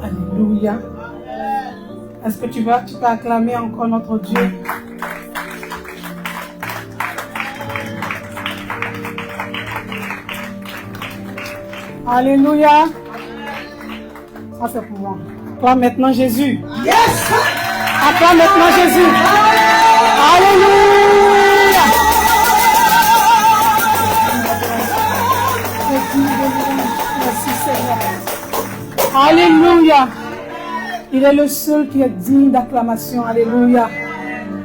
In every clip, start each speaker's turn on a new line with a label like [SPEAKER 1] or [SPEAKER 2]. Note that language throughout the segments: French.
[SPEAKER 1] Alléluia. Est-ce que tu peux acclamer encore notre Dieu? Alléluia. Ça c'est pour moi. Acclame maintenant Jésus.
[SPEAKER 2] Yes.
[SPEAKER 1] Acclame maintenant Jésus. Alléluia. Merci Seigneur. Alléluia. Il est le seul qui est digne d'acclamation. Alléluia.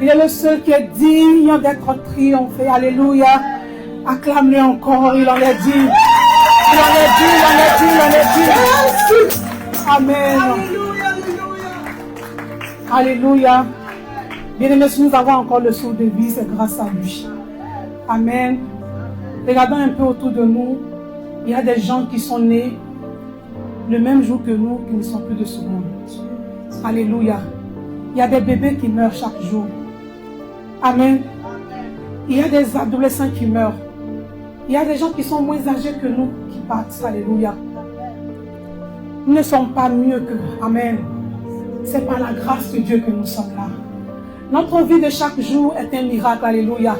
[SPEAKER 1] Il est le seul qui est digne d'être triomphé. Alléluia. Acclame-le encore. Il en est digne. Il en est digne, il en est digne, il en est digne. Amen. Alléluia. Bien-aimés, si nous avons encore le souffle de vie, c'est grâce à lui. Amen. Regardons un peu autour de nous. Il y a des gens qui sont nés le même jour que nous, qui ne sont plus de ce monde. Alléluia. Il y a des bébés qui meurent chaque jour. Amen. Il y a des adolescents qui meurent. Il y a des gens qui sont moins âgés que nous qui partent. Alléluia. Nous ne sommes pas mieux que. Amen. C'est par la grâce de Dieu que nous sommes là. Notre vie de chaque jour est un miracle. Alléluia.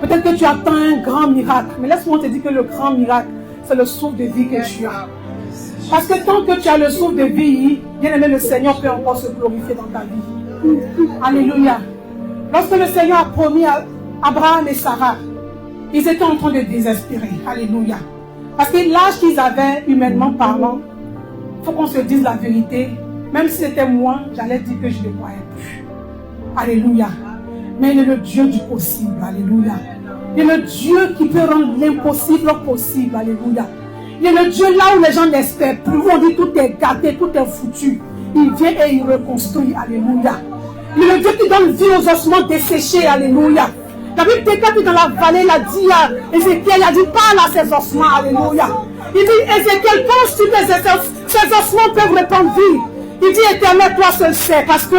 [SPEAKER 1] Peut-être que tu attends un grand miracle. Mais laisse-moi te dire que le grand miracle, c'est le souffle de vie que tu as. Parce que tant que tu as le souffle de vie, bien aimé, le Seigneur peut encore se glorifier dans ta vie. Alléluia. Lorsque le Seigneur a promis à Abraham et Sarah, ils étaient en train de désespérer. Alléluia. Parce que l'âge qu'ils avaient, humainement parlant, il faut qu'on se dise la vérité. Même si c'était moi, j'allais dire que je ne le croyais plus. Alléluia. Mais il est le Dieu du possible. Alléluia. Il est le Dieu qui peut rendre l'impossible possible. Alléluia. Il est le Dieu là où les gens n'espèrent plus. Où on dit tout est gâté, tout est foutu. Il vient et il reconstruit. Alléluia. Il est le Dieu qui donne vie aux ossements desséchés. Alléluia. La Bible déclare que dans la vallée, il a dit à Ézéchiel, il a dit parle à ses ossements. Alléluia. Il dit Ézéchiel, pense-tu que ces ossements peuvent répandre vie? Il dit Éternel, toi seul sais. Parce que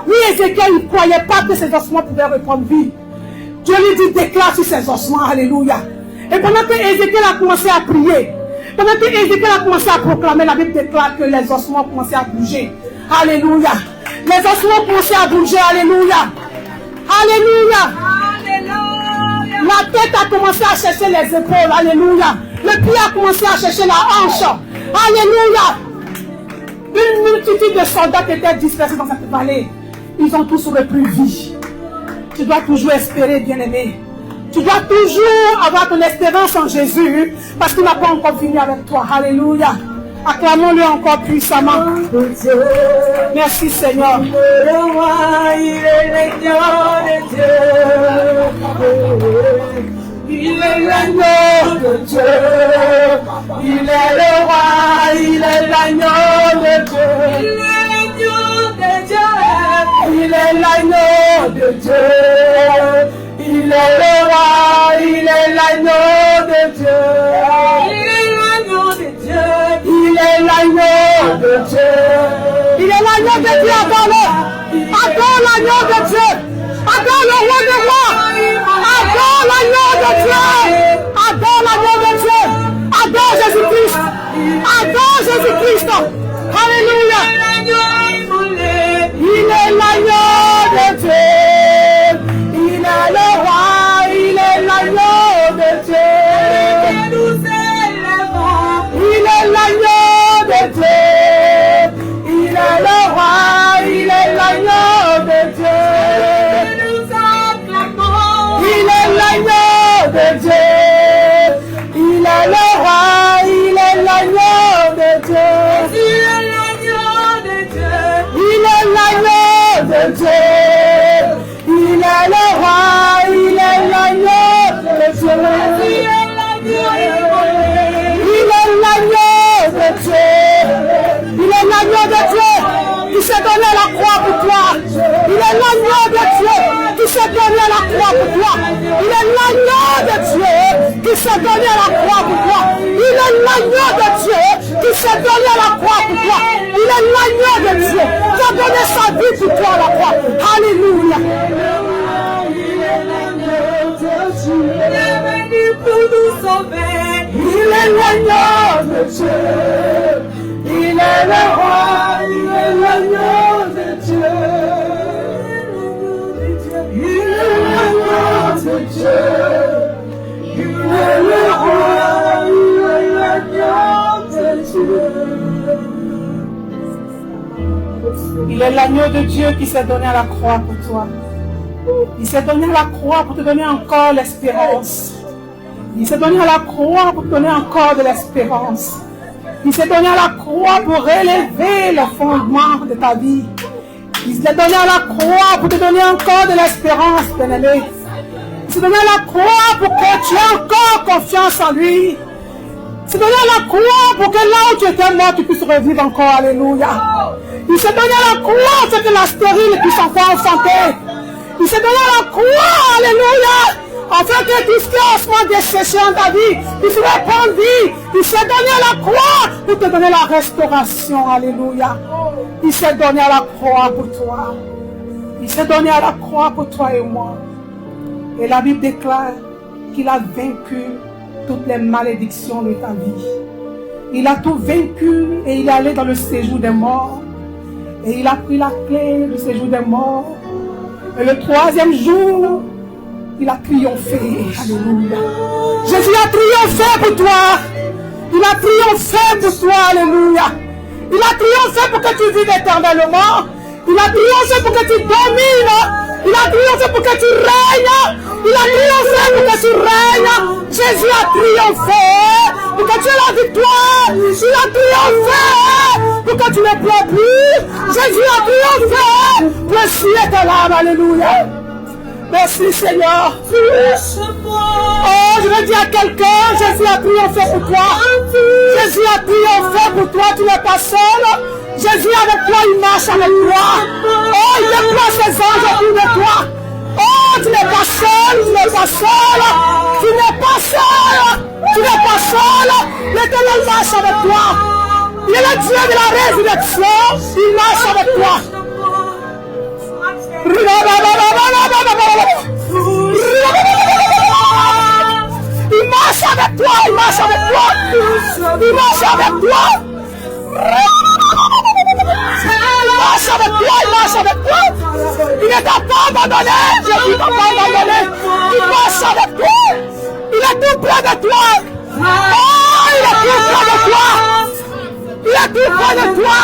[SPEAKER 1] lui, Ézéchiel, il ne croyait pas que ses ossements pouvaient répandre vie. Dieu lui dit déclare sur ses ossements. Alléluia. Et pendant que Ézéchiel a commencé à prier, pendant que Ézéchiel a commencé à proclamer, la Bible déclare que les ossements ont commencé à bouger. Alléluia. Les ossements ont commencé à bouger. Alléluia. Alléluia. La tête a commencé à chercher les épaules. Alléluia. Le pied a commencé à chercher la hanche. Alléluia. Une multitude de soldats qui étaient dispersés dans cette vallée, ils ont tous repris vie. Tu dois toujours espérer, bien-aimé. Tu dois toujours avoir ton espérance en Jésus, parce qu'il n'a pas encore fini avec toi. Alléluia. Acclamons-le encore puissamment. Merci Seigneur.
[SPEAKER 2] Le roi, il est l'agneau de Dieu. Il est l'agneau de Dieu. Il est le roi, il est l'agneau de Dieu. Il est l'agneau de Dieu. Il est l'agneau de Dieu. Il est le roi, il est l'agneau de Dieu. Il est l'agneau de Dieu. Il est l'agneau de Dieu.
[SPEAKER 1] Il est l'agneau de Dieu, adore-le. Adore l'agneau de Dieu. Adore le roi des rois. Adore l'agneau de Dieu. Adore l'agneau de Dieu. Adore Jésus-Christ. Adore Jésus-Christ. Alléluia. Il est l'agneau de Dieu. Il est le roi. Il est l'agneau de Dieu. Il est l'agneau de Dieu. Il est le roi. Il est l'agneau de Dieu. Il est l'agneau de Dieu. Il est le roi, il est l'agneau de Dieu. Il est l'agneau de Dieu. Il est l'agneau de Dieu. Il est le roi, il est l'agneau de Dieu. Il est l'agneau de Dieu. Il est l'agneau de Dieu qui s'est donné la croix pour toi. Il est l'agneau de Dieu qui s'est donné la croix pour toi. Il est l'agneau de Dieu qui s'est donné la croix pour toi. Il est l'agneau de Dieu qui s'est donné la croix pour toi. Il est l'agneau de Dieu qui a donné sa vie pour toi à la croix. Alléluia.
[SPEAKER 2] Il est l'agneau de Dieu. Il est venu pour nous sauver. Il est l'agneau de Dieu. Il est le roi, il est l'agneau de Dieu. Il est l'agneau de Dieu. Il est le roi, il est l'agneau de Dieu.
[SPEAKER 1] Il est l'agneau de Dieu qui s'est donné à la croix pour toi. Il s'est donné à la croix pour te donner encore l'espérance. Il s'est donné à la croix pour te donner encore de l'espérance. Il s'est donné à la croix pour relever le fondement de ta vie. Il s'est donné à la croix pour te donner encore de l'espérance, bien-aimé. Il s'est donné à la croix pour que tu aies encore confiance en lui. Il s'est donné à la croix pour que là où tu étais mort, tu puisses revivre encore. Alléluia. Il s'est donné à la croix pour que la stérile puisse encore enfanter. Il s'est donné à la croix, alléluia, afin que tout ce qui est ossements desséché en ta vie, il se répand vie. Il s'est donné à la croix pour te donner la restauration, alléluia. Il s'est donné à la croix pour toi. Il s'est donné à la croix pour toi et moi. Et la Bible déclare qu'il a vaincu toutes les malédictions de ta vie. Il a tout vaincu et il est allé dans le séjour des morts. Et il a pris la clé du séjour des morts. Et le troisième jour, il a triomphé. Alléluia. Jésus a triomphé pour toi. Il a triomphé pour toi. Alléluia. Il a triomphé pour que tu vives éternellement. Il a triomphé pour que tu domines. Il a triomphé pour que tu règnes. Il a triomphé pour que tu règnes. Jésus a triomphé pour que tu aies la victoire. Il a triomphé pour que tu ne pleures plus. Jésus a triomphé. Merci est ta l'âme. Alléluia. Merci Seigneur. Oh, je veux dire à quelqu'un, Jésus a triomphé pour toi. Jésus a triomphé pour toi, tu n'es pas seul. Jésus avec toi, il marche avec toi. Oh, il déploie ses anges autour de toi. Oh, tu n'es pas seul, tu n'es pas seul. Tu n'es pas seul. Tu n'es pas seul. L'Éternel marche avec toi. Il est le Dieu de la résurrection. Il marche avec toi. Il marche avec toi, il marche avec toi, il marche avec toi, il marche avec toi, il marche avec toi. Il ne t'a pas abandonné, Jésus t'a pas abandonné. Il marche avec toi, il est tout près de toi. Oh, il est tout près de toi. Il est tout près de toi.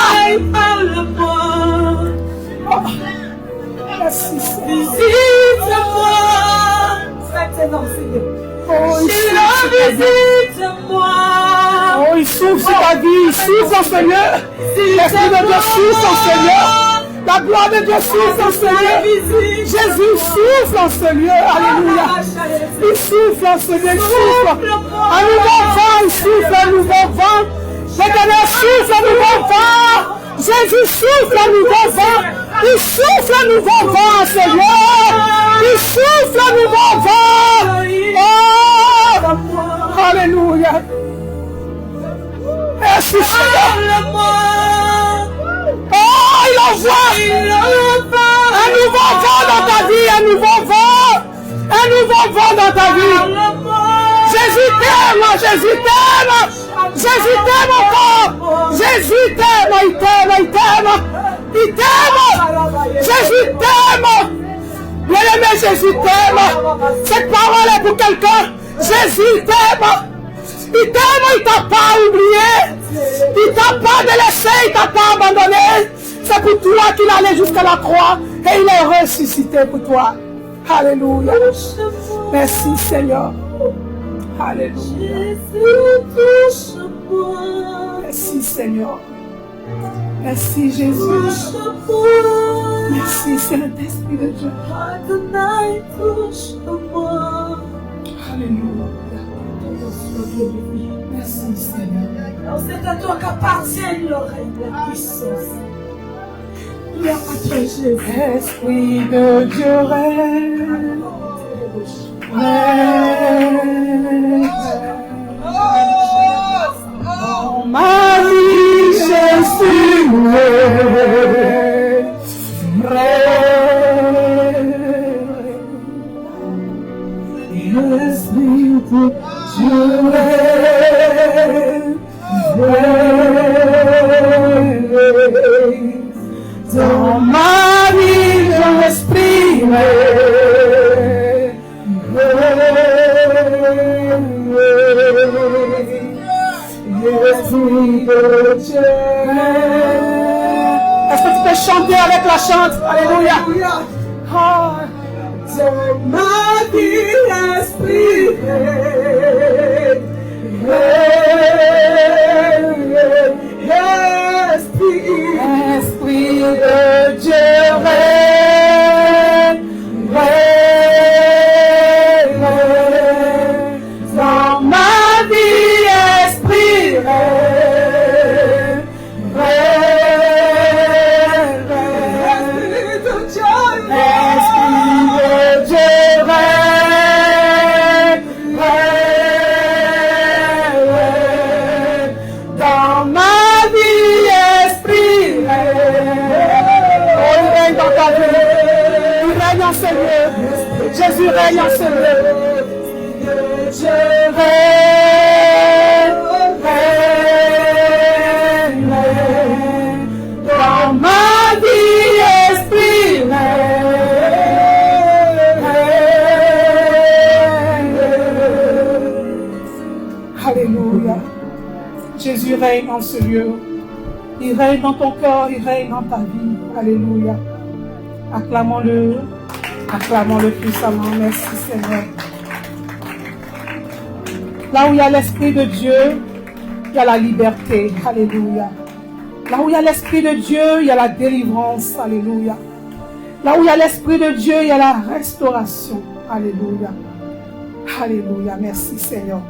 [SPEAKER 1] Merci Seigneur.
[SPEAKER 2] Visite-moi.
[SPEAKER 1] Oh,
[SPEAKER 2] visite-moi.
[SPEAKER 1] Oh, il souffle sur ta vie, il souffle en Seigneur. L'Esprit de Dieu souffle en Seigneur. La gloire de Dieu souffle en Seigneur. Jésus souffle en Seigneur. Alléluia. Il souffle en Seigneur, il souffle. Un nouveau vent, il souffle un nouveau vent. L'Éternel souffle un nouveau vent. Jésus souffle un nouveau vent. Il souffle un nouveau vent, Seigneur. Il souffle un nouveau vent. Oh, alléluia. Merci, Seigneur. Oh, il envoie un nouveau vent dans ta vie, un nouveau vent. Un nouveau vent dans ta vie. Jésus t'aime, Jésus t'aime. Jésus t'aime encore. Jésus t'aime, il t'aime, il t'aime. Il t'aime. Jésus t'aime. Bien-aimé, Jésus t'aime. Cette parole est pour quelqu'un. Jésus t'aime. Il t'aime, il t'a pas oublié. Il t'a pas délaissé, il t'a pas abandonné. C'est pour toi qu'il allait jusqu'à la croix et il est ressuscité pour toi. Alléluia. Merci Seigneur. Alléluia. Merci Seigneur. Merci Jésus. Merci Saint-Esprit de Dieu. Alléluia. Merci Seigneur.
[SPEAKER 2] C'est à toi qu'appartient le règne, la puissance. Il y a pas de Jésus.
[SPEAKER 1] Esprit de Dieu règne. Oh, ma vie, Jésus L'Esprit de Dieu règne. chanter avec la chante. Alléluia. Oh.
[SPEAKER 2] Dans ma vie, esprit,
[SPEAKER 1] esprit de Dieu, règne, dans ma vie, esprit, Jésus règne en ce lieu. Je règne dans ma vie, esprit Alléluia. Jésus règne en ce lieu. Il règne dans ton cœur, il règne dans ta vie. Alléluia. Acclamons-le. Acclamons-le puissamment. Merci Seigneur. Là où il y a l'Esprit de Dieu, il y a la liberté. Alléluia. Là où il y a l'Esprit de Dieu, il y a la délivrance. Alléluia. Là où il y a l'Esprit de Dieu, il y a la restauration. Alléluia. Alléluia. Merci Seigneur.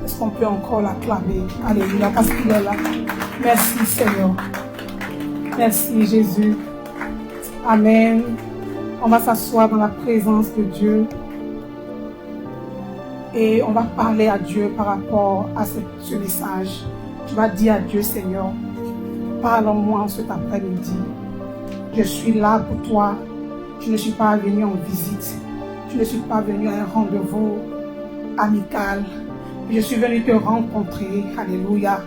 [SPEAKER 1] Est-ce qu'on peut encore l'acclamer? Alléluia. Parce qu'il est là. Merci Seigneur. Merci Jésus. Amen. On va s'asseoir dans la présence de Dieu et on va parler à Dieu par rapport à ce message. Tu vas dire à Dieu, Seigneur, parle-moi en cet après-midi. Je suis là pour toi. Je ne suis pas venu en visite. Je ne suis pas venu à un rendez-vous amical. Je suis venu te rencontrer. Alléluia.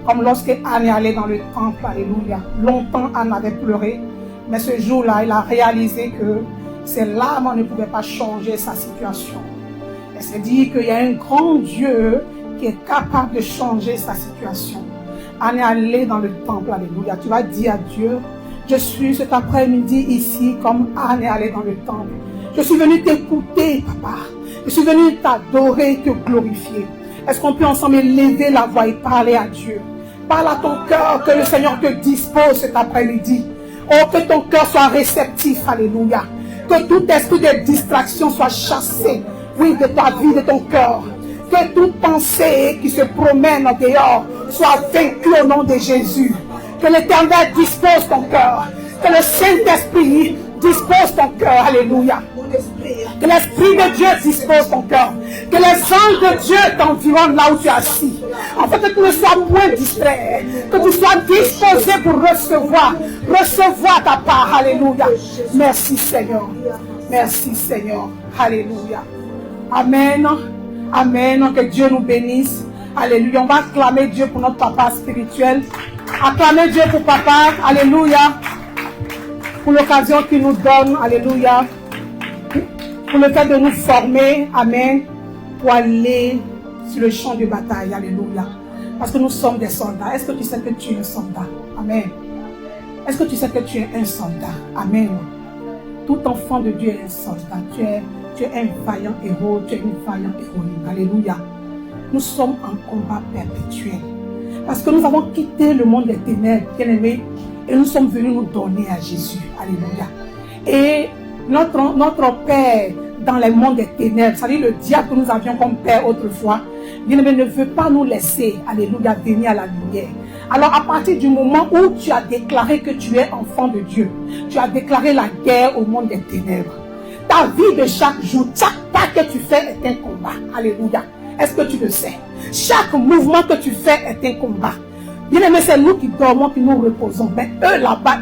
[SPEAKER 1] Comme lorsque Anne est allée dans le temple. Alléluia. Longtemps, Anne avait pleuré. Mais ce jour-là, il a réalisé que ses larmes ne pouvaient pas changer sa situation. Elle s'est dit qu'il y a un grand Dieu qui est capable de changer sa situation. Anne est allée dans le temple, alléluia. Tu vas dire à Dieu, je suis cet après-midi ici comme Anne est allée dans le temple. Je suis venu t'écouter, papa. Je suis venu t'adorer, te glorifier. Est-ce qu'on peut ensemble lever la voix et parler à Dieu? Parle à ton cœur, que le Seigneur te dispose cet après-midi. Oh, que ton cœur soit réceptif, alléluia. Que tout esprit de distraction soit chassé, oui, de ta vie, de ton cœur. Que toute pensée qui se promène en dehors soit vaincue au nom de Jésus. Que l'Éternel dispose ton cœur. Que le Saint-Esprit dispose ton cœur, alléluia. Que l'Esprit de Dieu dispose ton cœur. Que les anges de Dieu t'environnent là où tu es assis. En fait, que tu ne sois point distrait. Que tu sois disposé pour recevoir ta part. Alléluia. Merci Seigneur. Merci Seigneur. Alléluia. Amen. Amen. Que Dieu nous bénisse. Alléluia. On va acclamer Dieu pour notre papa spirituel. Acclamer Dieu pour papa. Alléluia. Pour l'occasion qu'il nous donne. Alléluia. Pour le fait de nous former, amen, pour aller sur le champ de bataille, alléluia. Parce que nous sommes des soldats. Est-ce que tu sais que tu es un soldat? Amen. Est-ce que tu sais que tu es un soldat? Amen. Tout enfant de Dieu est un soldat. Tu es un vaillant héros, tu es une vaillante héroïne. Alléluia. Nous sommes en combat perpétuel. Parce que nous avons quitté le monde des ténèbres, bien-aimés, et nous sommes venus nous donner à Jésus. Alléluia. Et notre Père dans les mondes des ténèbres, c'est-à-dire le diable que nous avions comme Père autrefois, bien-aimé, ne veut pas nous laisser, alléluia, venir à la lumière. Alors à partir du moment où tu as déclaré que tu es enfant de Dieu, tu as déclaré la guerre au monde des ténèbres. Ta vie de chaque jour, chaque pas que tu fais est un combat. Alléluia. Est-ce que tu le sais? Chaque mouvement que tu fais est un combat. Bien-aimé, c'est nous qui dormons, qui nous reposons. Mais eux là-bas,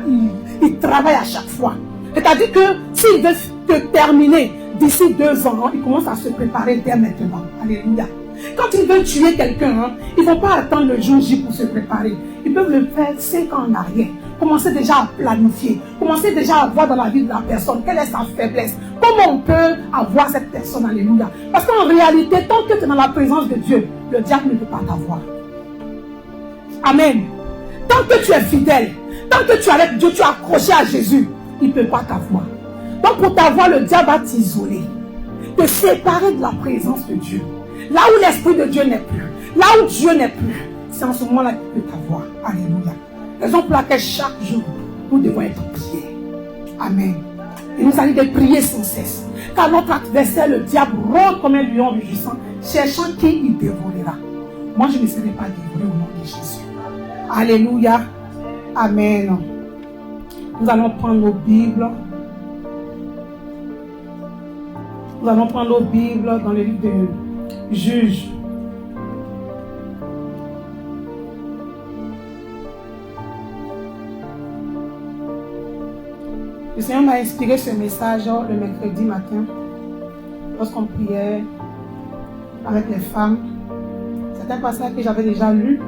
[SPEAKER 1] ils travaillent à chaque fois. C'est-à-dire que s'ils veulent te terminer d'ici 2 ans, ils commencent à se préparer dès maintenant. Alléluia. Quand ils veulent tuer quelqu'un, ils ne vont pas attendre le jour J pour se préparer. Ils peuvent le faire 5 ans en arrière. Commencer déjà à planifier. Commencer déjà à voir dans la vie de la personne quelle est sa faiblesse. Comment on peut avoir cette personne. Alléluia. Parce qu'en réalité, tant que tu es dans la présence de Dieu, le diable ne peut pas t'avoir. Amen. Tant que tu es fidèle, Tant que tu es avec Dieu, tu es accroché à Jésus, il ne peut pas t'avoir. Donc pour t'avoir, le diable va t'isoler, te séparer de la présence de Dieu. Là où l'Esprit de Dieu n'est plus, là où Dieu n'est plus, c'est en ce moment-là qu'il peut t'avoir. Alléluia. Raison pour laquelle chaque jour, nous devons être priés. Amen. Et nous allons de prier sans cesse. Car notre adversaire, le diable, rôde comme un lion rugissant, cherchant qui il dévorera. Moi, je ne serai pas dévoré au nom de Jésus. Alléluia. Amen. Nous allons prendre nos Bibles. Nous allons prendre nos Bibles dans le livre de Juges. Le Seigneur m'a inspiré ce message le mercredi matin, lorsqu'on priait avec les femmes. C'est un passage que j'avais déjà lu,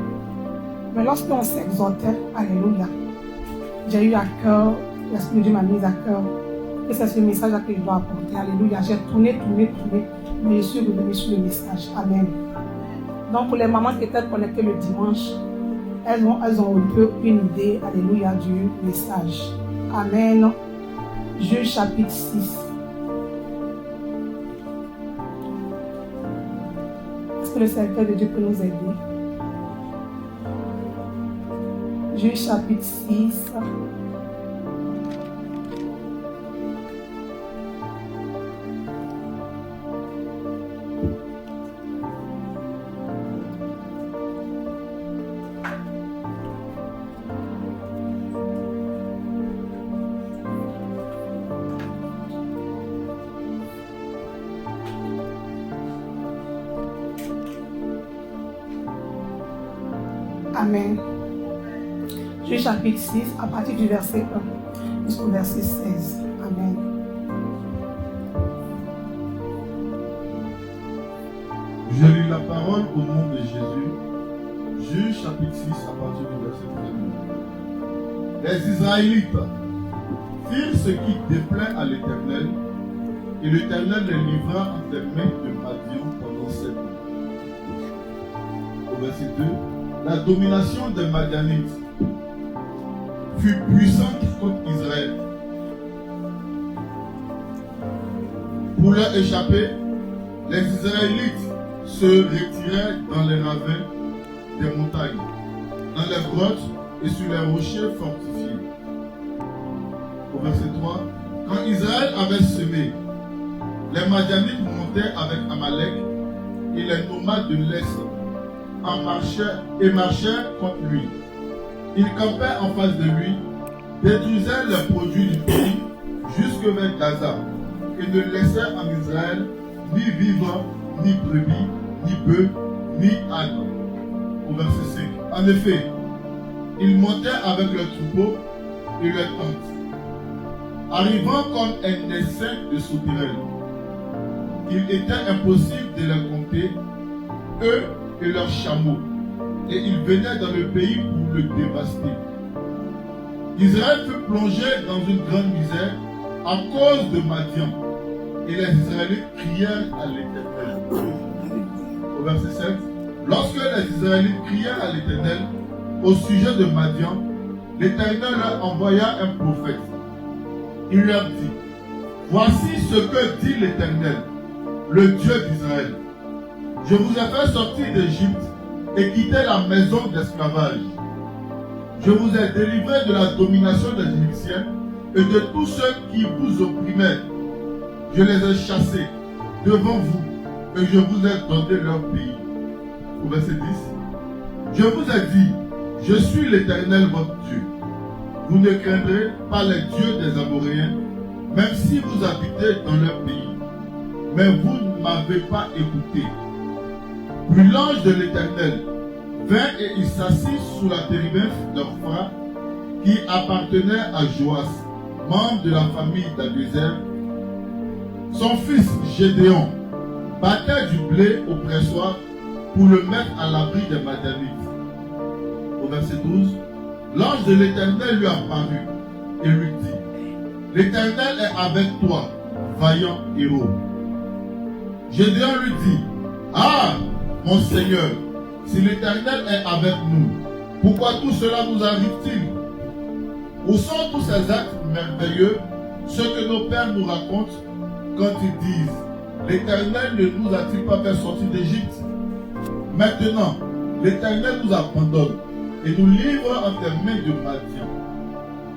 [SPEAKER 1] mais lorsqu'on s'exhortait, alléluia, j'ai eu à cœur, l'Esprit de Dieu m'a mis à cœur, et c'est ce message-là que je dois apporter, alléluia. J'ai tourné, mais je suis revenu sur le message, amen. Donc pour les mamans qui étaient connectées le dimanche, elles ont un peu une idée, alléluia, du message, amen. Juge chapitre 6. Est-ce que le serviteur de Dieu peut nous aider? Juge chapitre 6. Amen. Juge chapitre 6, à partir du verset 1 jusqu'au verset 16. Amen.
[SPEAKER 3] Je lis la parole au nom de Jésus. Juge chapitre 6, à partir du verset 1. Les Israélites firent ce qui déplaît à l'Éternel, et l'Éternel les livra entre les mains de Madian pendant 7 ans. Au verset 2. La domination des Madianites fut puissante contre Israël. Pour leur échapper, les Israélites se retirèrent dans les ravins des montagnes, dans les grottes et sur les rochers fortifiés. Au verset 3, quand Israël avait semé, les Madianites montaient avec Amalek et les nomades de l'Est marchaient contre lui. Ils campaient en face de lui, détruisaient les produits du pays jusque vers Gaza et ne laissaient en Israël ni vivres, ni brebis, ni bœufs, ni ânes. Au verset 5. En effet, ils montaient avec leurs troupeaux et leurs tentes, arrivant comme un essaim de sauterelles. Il était impossible de les compter, eux et leurs chameaux, et ils venaient dans le pays pour le dévaster. Israël fut plongé dans une grande misère à cause de Madian, et les Israélites crièrent à l'Éternel. Au verset 7, lorsque les Israélites crièrent à l'Éternel au sujet de Madian, l'Éternel leur envoya un prophète. Il leur dit, voici ce que dit l'Éternel, le Dieu d'Israël. Je vous ai fait sortir d'Égypte et quitter la maison d'esclavage. Je vous ai délivré de la domination des Égyptiens et de tous ceux qui vous opprimaient. Je les ai chassés devant vous et je vous ai donné leur pays. Au verset 10. Je vous ai dit, je suis l'Éternel votre Dieu. Vous ne craindrez pas les dieux des Amoréens, même si vous habitez dans leur pays. Mais vous ne m'avez pas écouté. Puis l'ange de l'Éternel vint et il s'assit sous la térébinthe d'Orphra qui appartenait à Joas, membre de la famille d'Abiezer. Son fils Gédéon battait du blé au pressoir pour le mettre à l'abri des Madianites. Au verset 12, l'ange de l'Éternel lui apparut et lui dit, l'Éternel est avec toi, vaillant héros. Gédéon lui dit, ah, mon Seigneur, si l'Éternel est avec nous, pourquoi tout cela nous arrive-t-il? Où sont tous ces actes merveilleux, ceux que nos pères nous racontent quand ils disent « L'Éternel ne nous a-t-il pas fait sortir d'Égypte ?» Maintenant, l'Éternel nous abandonne et nous livre entre les mains de Madian.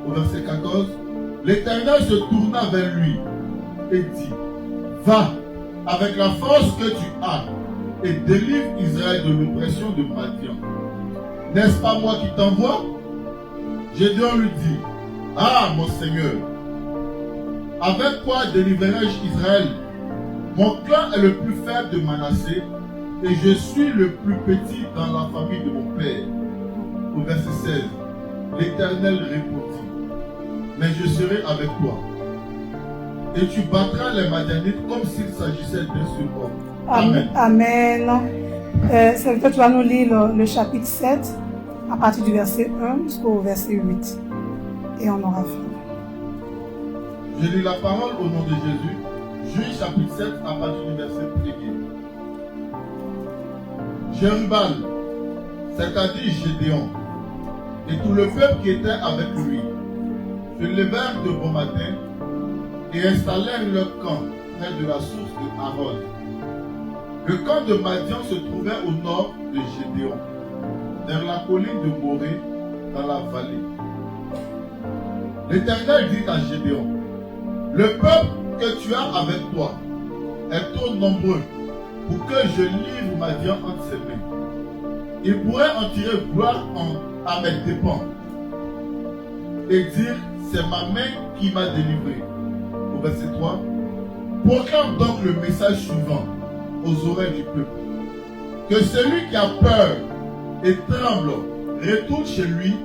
[SPEAKER 3] Au verset 14, l'Éternel se tourna vers lui et dit « Va avec la force que tu as et délivre Israël de l'oppression de Madian. N'est-ce pas moi qui t'envoie ?» Gédéon lui dit « Ah, mon Seigneur, avec quoi délivrerai-je Israël? Mon clan est le plus faible de Manassé et je suis le plus petit dans la famille de mon père. » Au verset 16, l'Éternel répondit « Mais je serai avec toi et tu battras les Madianites comme s'il s'agissait d'un seul homme. » Amen.
[SPEAKER 1] Amen. Serviteur, tu vas nous lire le chapitre 7 à partir du verset 1 jusqu'au verset 8 et on aura fini.
[SPEAKER 3] Je lis la parole au nom de Jésus. Juge chapitre 7 à partir du verset 1er. Jérubal, c'est-à-dire Gédéon, et tout le peuple qui était avec lui, se levèrent de bon matin et installèrent leur camp près de la source de Aaron. Le camp de Madian se trouvait au nord de Gédéon, vers la colline de Morée, dans la vallée. L'Éternel dit à Gédéon, le peuple que tu as avec toi est trop nombreux pour que je livre Madian entre ses mains. Il pourrait en tirer gloire à mes dépens et dire, c'est ma main qui m'a délivré. Au verset 3, proclame donc le message suivant aux oreilles du peuple. Que celui qui a peur et tremble retourne chez lui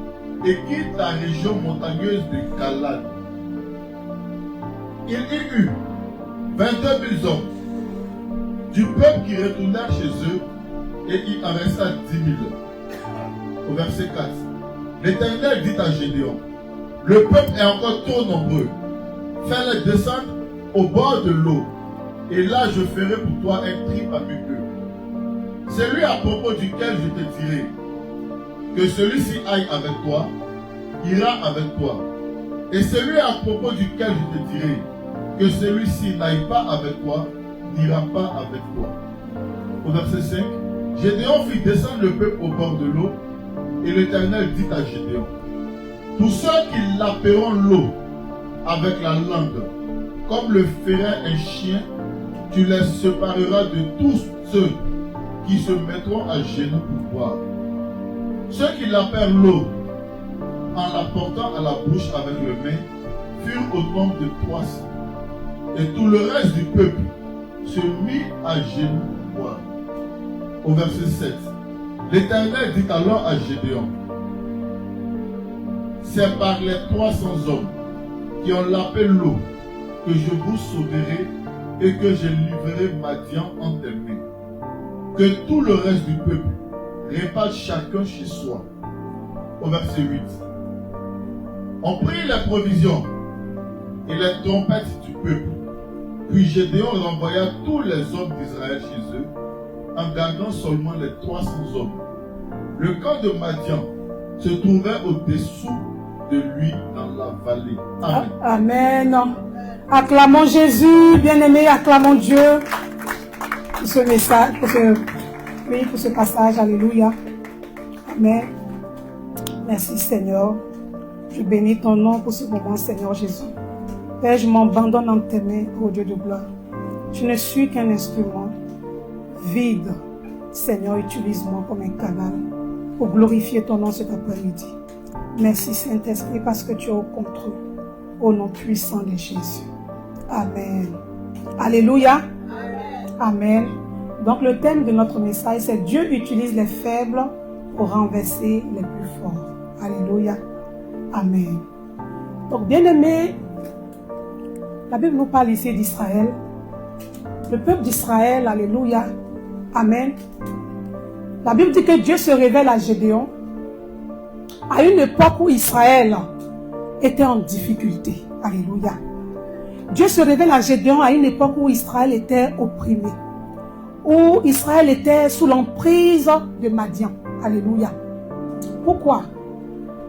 [SPEAKER 3] et quitte la région montagneuse de Galade. Il y eut 22 000 hommes du peuple qui retournèrent chez eux et il en resta 10 000. Au verset 4, l'Éternel dit à Gédéon, le peuple est encore trop nombreux. Fais-les descendre au bord de l'eau et là je ferai pour toi un tri parmi eux. Celui à propos duquel je te dirai que celui-ci aille avec toi, ira avec toi. Et celui à propos duquel je te dirai que celui-ci n'aille pas avec toi, n'ira pas avec toi. Au verset 5, Gédéon fit descendre le peuple au bord de l'eau, et l'Éternel dit à Gédéon, tous ceux qui laperont l'eau avec la langue, comme le ferait un chien, tu les sépareras de tous ceux qui se mettront à genoux pour boire. Ceux qui lapèrent l'eau en la portant à la bouche avec le main furent au nombre de 300. Et tout le reste du peuple se mit à genoux pour boire. Au verset 7, l'Éternel dit alors à Gédéon, c'est par les 300 hommes qui ont lapé l'eau que je vous sauverai et que je livrerai Madian entre tes mains. Que tout le reste du peuple réparte chacun chez soi. Au verset 8, on prit les provisions et les trompettes du peuple. Puis Gédéon renvoya tous les hommes d'Israël chez eux, en gardant seulement les 300 hommes. Le camp de Madian se trouvait au-dessous de lui dans la vallée. Amen.
[SPEAKER 1] Amen. Acclamons Jésus, bien-aimé, acclamons Dieu pour ce message, pour ce passage. Alléluia. Amen. Merci Seigneur. Je bénis ton nom pour ce moment, Seigneur Jésus. Père, je m'abandonne en tes mains, ô Dieu de gloire. Je ne suis qu'un instrument vide. Seigneur, utilise-moi comme un canal pour glorifier ton nom cet après-midi. Merci Saint-Esprit parce que tu es au contrôle. Au nom puissant de Jésus. Amen. Alléluia. Amen. Donc le thème de notre message, c'est Dieu utilise les faibles pour renverser les plus forts. Alléluia. Amen. Donc bien-aimés, la Bible nous parle ici d'Israël. Le peuple d'Israël, alléluia. Amen. La Bible dit que Dieu se révèle à Gédéon à une époque où Israël était en difficulté. Alléluia. Dieu se révèle à Gédéon à une époque où Israël était opprimé, où Israël était sous l'emprise de Madian. Alléluia. Pourquoi?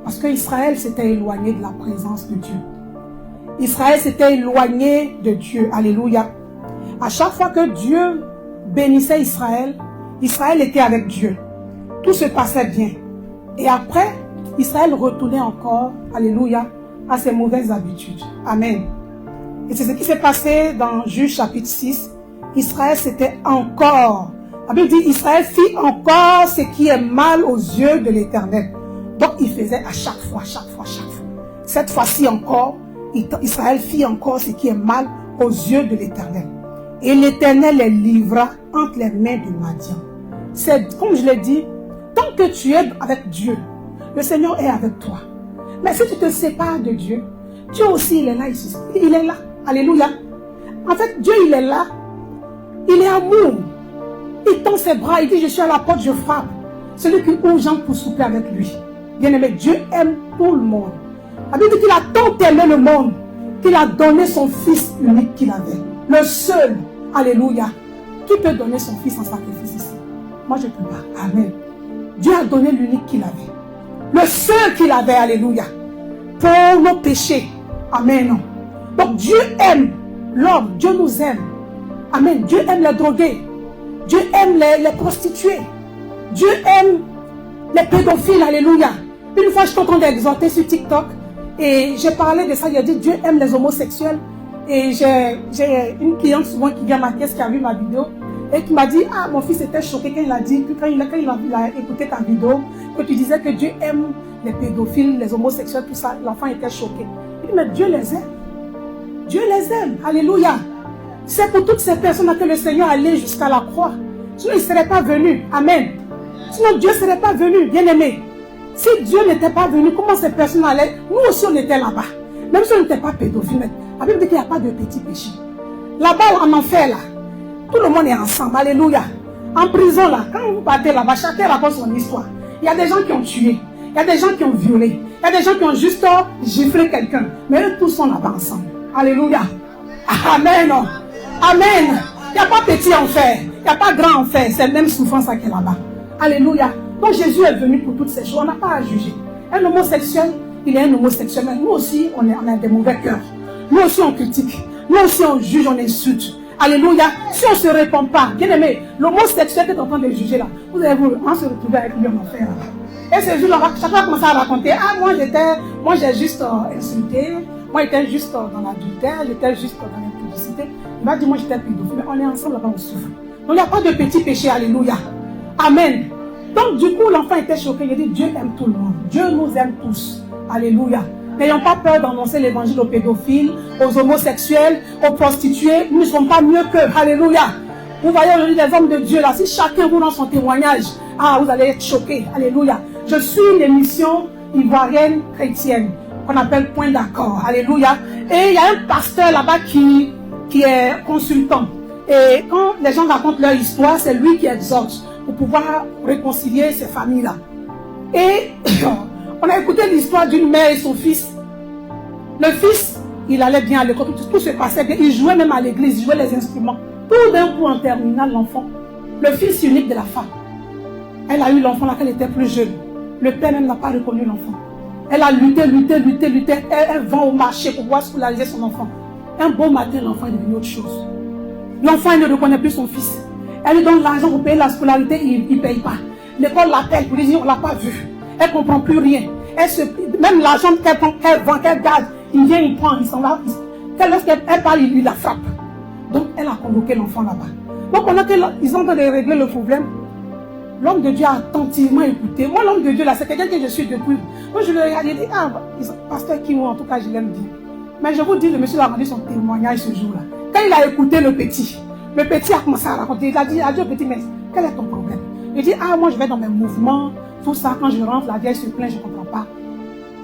[SPEAKER 1] Parce qu'Israël s'était éloigné de la présence de Dieu. Israël s'était éloigné de Dieu. Alléluia. À chaque fois que Dieu bénissait Israël, Israël était avec Dieu. Tout se passait bien. Et après, Israël retournait encore, alléluia, à ses mauvaises habitudes. Amen. Et c'est ce qui s'est passé dans Juge chapitre 6. Israël s'était encore, la Bible dit, Israël fit encore ce qui est mal aux yeux de l'Éternel. Donc il faisait à chaque fois. Cette fois-ci encore, Israël fit encore ce qui est mal aux yeux de l'Éternel. Et l'Éternel les livra entre les mains de Madian. C'est, comme je l'ai dit, tant que tu es avec Dieu, le Seigneur est avec toi. Mais si tu te sépares de Dieu, Dieu aussi, il est là ici. Il est là. Alléluia. En fait, Dieu, il est là. Il est amour. Il tend ses bras, il dit, je suis à la porte, je frappe. Celui qui ouvre, j'entre pour souper avec lui. Bien-aimé, Dieu aime tout le monde. La Bible dit qu'il a tant aimé le monde qu'il a donné son fils unique qu'il avait. Le seul. Alléluia. Qui peut donner son fils en sacrifice ici? Moi, je ne peux pas. Amen. Dieu a donné l'unique qu'il avait. Le seul qu'il avait. Alléluia. Pour nos péchés. Amen. Donc, Dieu aime l'homme. Dieu nous aime. Amen. Dieu aime les drogués. Dieu aime les prostituées. Dieu aime les pédophiles. Alléluia. Une fois, je suis en train d'exhorter sur TikTok. Et j'ai parlé de ça. J'ai dit, Dieu aime les homosexuels. Et j'ai une cliente souvent qui vient à ma caisse, qui a vu ma vidéo, et qui m'a dit, ah, mon fils était choqué quand il a dit, quand il a écouté ta vidéo, que tu disais que Dieu aime les pédophiles, les homosexuels, tout ça. L'enfant était choqué. Il dit, mais Dieu les aime. Dieu les aime. Alléluia. C'est pour toutes ces personnes que le Seigneur allait jusqu'à la croix. Sinon, il ne serait pas venu. Amen. Sinon, Dieu ne serait pas venu, bien-aimé. Si Dieu n'était pas venu, comment ces personnes allaient? Nous aussi, on était là-bas. Même si on n'était pas pédophile, la Bible dit qu'il n'y a pas de petits péchés. Là-bas, en enfer, là, tout le monde est ensemble. Alléluia. En prison, là, quand vous partez là-bas, chacun raconte son histoire. Il y a des gens qui ont tué. Il y a des gens qui ont violé. Il y a des gens qui ont juste giflé quelqu'un. Mais eux tous sont là-bas ensemble. Alléluia. Amen. Amen. Il n'y a pas petit enfer. Il n'y a pas grand enfer. C'est la même souffrance qui est là-bas. Alléluia. Donc Jésus est venu pour toutes ces choses. On n'a pas à juger. Un homosexuel, il est un homosexuel. Mais nous aussi, on a des mauvais cœurs. Nous aussi, on critique. Nous aussi, on juge, on insulte. Alléluia. Si on ne se répond pas, bien aimé, l'homosexuel qui est en train de juger là, vous allez vous se retrouver avec lui en enfer. Et ce jour-là, chacun commence à raconter, ah, moi j'ai juste insulté, moi j'étais juste dans l'adultère, j'étais juste dans l'impudicité. Il m'a dit, moi j'étais pédophile. Mais on est ensemble là-bas, on souffre. Donc il n'y a pas de petits péchés. Alléluia. Amen. Donc du coup, l'enfant était choqué. Il a dit, Dieu aime tout le monde. Dieu nous aime tous. Alléluia. N'ayons pas peur d'annoncer l'évangile aux pédophiles, aux homosexuels, aux prostituées. Nous ne sommes pas mieux qu'eux. Alléluia. Vous voyez aujourd'hui les hommes de Dieu là. Si chacun vous donne son témoignage, ah, vous allez être choqués. Alléluia. Je suis l'émission ivoirienne chrétienne qu'on appelle Point d'accord. Alléluia. Et il y a un pasteur là-bas qui est consultant. Et quand les gens racontent leur histoire, c'est lui qui exhorte pour pouvoir réconcilier ces familles-là. Et on a écouté l'histoire d'une mère et son fils. Le fils, il allait bien à l'école, tout se passait bien. Il jouait même à l'église, il jouait les instruments. Tout d'un coup, en terminale, l'enfant, le fils unique de la femme, elle a eu l'enfant là quand elle était plus jeune. Le père même n'a pas reconnu l'enfant. Elle a lutté. Elle va au marché pour pouvoir scolariser son enfant. Un beau matin, l'enfant est devenu autre chose. L'enfant, il ne reconnaît plus son fils. Elle lui donne l'argent pour payer la scolarité, il ne paye pas. L'école l'appelle pour lui dire, on ne l'a pas vu. Elle ne comprend plus rien. Même l'argent qu'elle vend, qu'elle garde, il vient, il prend, il s'en va. Lorsqu'elle parle, il la frappe. Donc, elle a convoqué l'enfant là-bas. Donc, pendant qu'ils ont en train de régler le problème, l'homme de Dieu a attentivement écouté. Moi, l'homme de Dieu, là, c'est quelqu'un que je suis depuis. Moi, je le regarde et je dis, ah, pasteur Kimou, en tout cas, je l'aime bien. Mais je vous dis, le monsieur a rendu son témoignage ce jour-là. Quand il a écouté le petit a commencé à raconter. Il a dit au petit, mais quel est ton problème? Il dit, ah, moi, je vais dans mes mouvements, tout ça. Quand je rentre, la vieille se plaint, je ne comprends pas.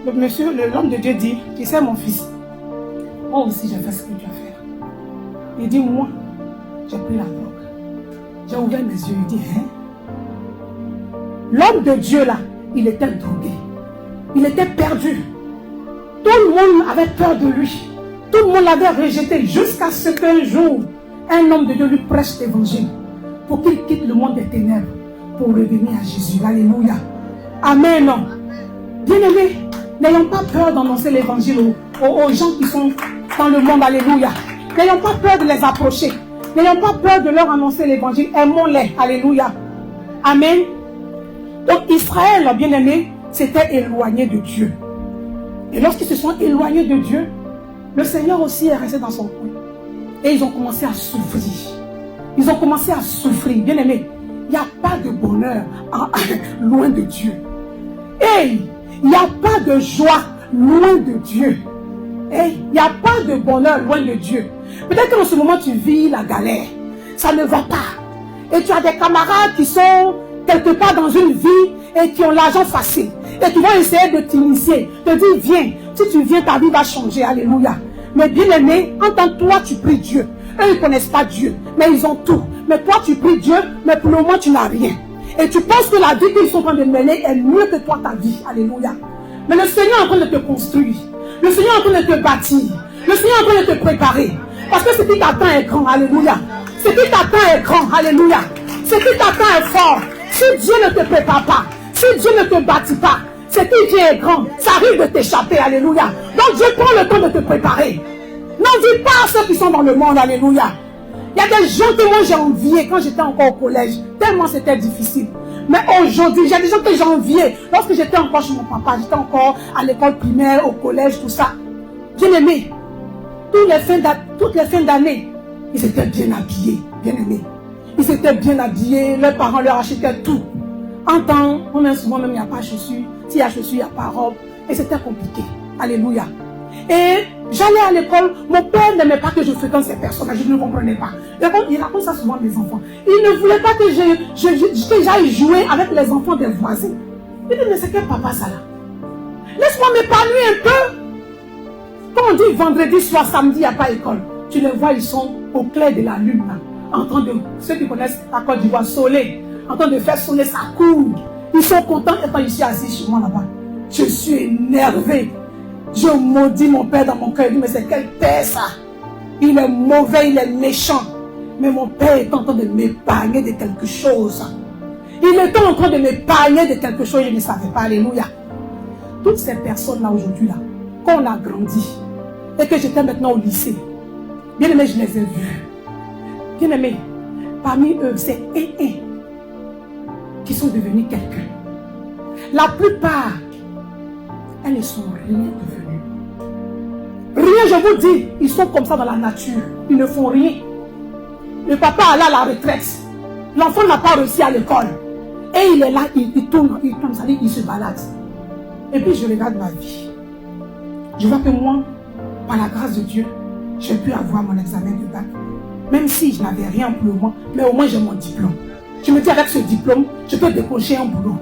[SPEAKER 1] L'homme de Dieu dit, tu sais, mon fils, moi aussi, j'ai fait ce que tu as fait. Il dit, moi, j'ai pris la drogue. J'ai ouvert mes yeux. Il dit, hein? L'homme de Dieu, là, il était drogué. Il était perdu. Tout le monde avait peur de lui. Tout le monde l'avait rejeté jusqu'à ce qu'un jour, un homme de Dieu lui prêche l'évangile pour qu'il quitte le monde des ténèbres pour revenir à Jésus. Alléluia. Amen. Bien-aimé, N'ayons pas peur d'annoncer l'évangile aux gens qui sont dans le monde. Alléluia. N'ayons pas peur de les approcher. N'ayons pas peur de leur annoncer l'évangile. Aimons-les. Alléluia. Amen. Donc Israël, bien-aimé, s'était éloigné de Dieu. Et lorsqu'ils se sont éloignés de Dieu, le Seigneur aussi est resté dans son coin. Et ils ont commencé à souffrir. Ils ont commencé à souffrir. Bien-aimé, il n'y a pas de bonheur loin de Dieu. Et il n'y a pas de joie loin de Dieu. Et il n'y a pas de bonheur loin de Dieu. Peut-être qu'en ce moment tu vis la galère. Ça ne va pas. Et tu as des camarades qui sont quelque part dans une vie et qui ont l'argent facile. Et qui vont essayer de t'initier. Te dire, viens. Si tu viens, ta vie va changer. Alléluia. Mais bien aimé, en tant que toi, tu pries Dieu. Eux, ils ne connaissent pas Dieu. Mais ils ont tout. Mais toi, tu pries Dieu. Mais pour le moment, tu n'as rien. Et tu penses que la vie qu'ils sont en train de mener est mieux que toi, ta vie. Alléluia. Mais le Seigneur est en train de te construire. Le Seigneur est en train de te bâtir. Le Seigneur est en train de te préparer. Parce que ce qui t'attend est grand. Alléluia. Ce qui t'attend est grand. Alléluia. Ce qui t'attend est fort. Si Dieu ne te prépare pas, si Dieu ne te bâtit pas, ce qui Dieu est grand, ça arrive de t'échapper. Alléluia. Donc Dieu prend le temps de te préparer. N'envie pas ceux qui sont dans le monde. Alléluia. Il y a des gens que moi j'ai envié quand j'étais encore au collège. Tellement c'était difficile. Mais aujourd'hui, il y a des gens que j'ai envié. Lorsque j'étais encore chez mon papa, j'étais encore à l'école primaire, au collège, tout ça. Bien aimé. Toutes les fins d'année, ils étaient bien habillés. Bien aimés. Ils étaient bien habillés. Leurs parents leur achetaient tout. En temps, souvent même il n'y a pas de chaussures. S'il y a chaussures, il n'y a pas de robe. Et c'était compliqué. Alléluia. Et j'allais à l'école, mon père n'aimait pas que je fréquente ces personnes, je ne comprenais pas. Il raconte ça souvent à mes enfants. Il ne voulait pas que j'aille jouer avec les enfants des voisins. Il dit, mais c'est quel papa ça là? Laisse-moi m'épanouir un peu. Quand on dit vendredi soir, samedi, il n'y a pas école. Tu les vois, ils sont au clair de la lune, là, en train de, ceux qui connaissent la Côte d'Ivoire, soleil, en train de faire sonner sa cour. Ils sont contents étant ici assis chez moi là-bas. Je suis énervé. Je maudis mon père dans mon cœur. Il dit, mais c'est quel père ça? Il est mauvais, il est méchant. Mais mon père est en train de m'épargner de quelque chose. Il était en train de m'épargner de quelque chose, je ne savais pas. Alléluia. Toutes ces personnes-là aujourd'hui, là, quand on a grandi, et que j'étais maintenant au lycée, bien aimé, je les ai vus. Bien aimé, parmi eux, c'est qui sont devenus quelqu'un. La plupart, elles ne sont rien devenues. Rien, je vous dis, ils sont comme ça dans la nature. Ils ne font rien. Le papa est là à la retraite. L'enfant n'a pas réussi à l'école. Et il est là, il tourne, ça dit, il se balade. Et puis je regarde ma vie. Je vois que moi, par la grâce de Dieu, j'ai pu avoir mon examen de bac. Même si je n'avais rien pour le moment, mais au moins j'ai mon diplôme. Je me dis, avec ce diplôme, je peux décrocher un boulot.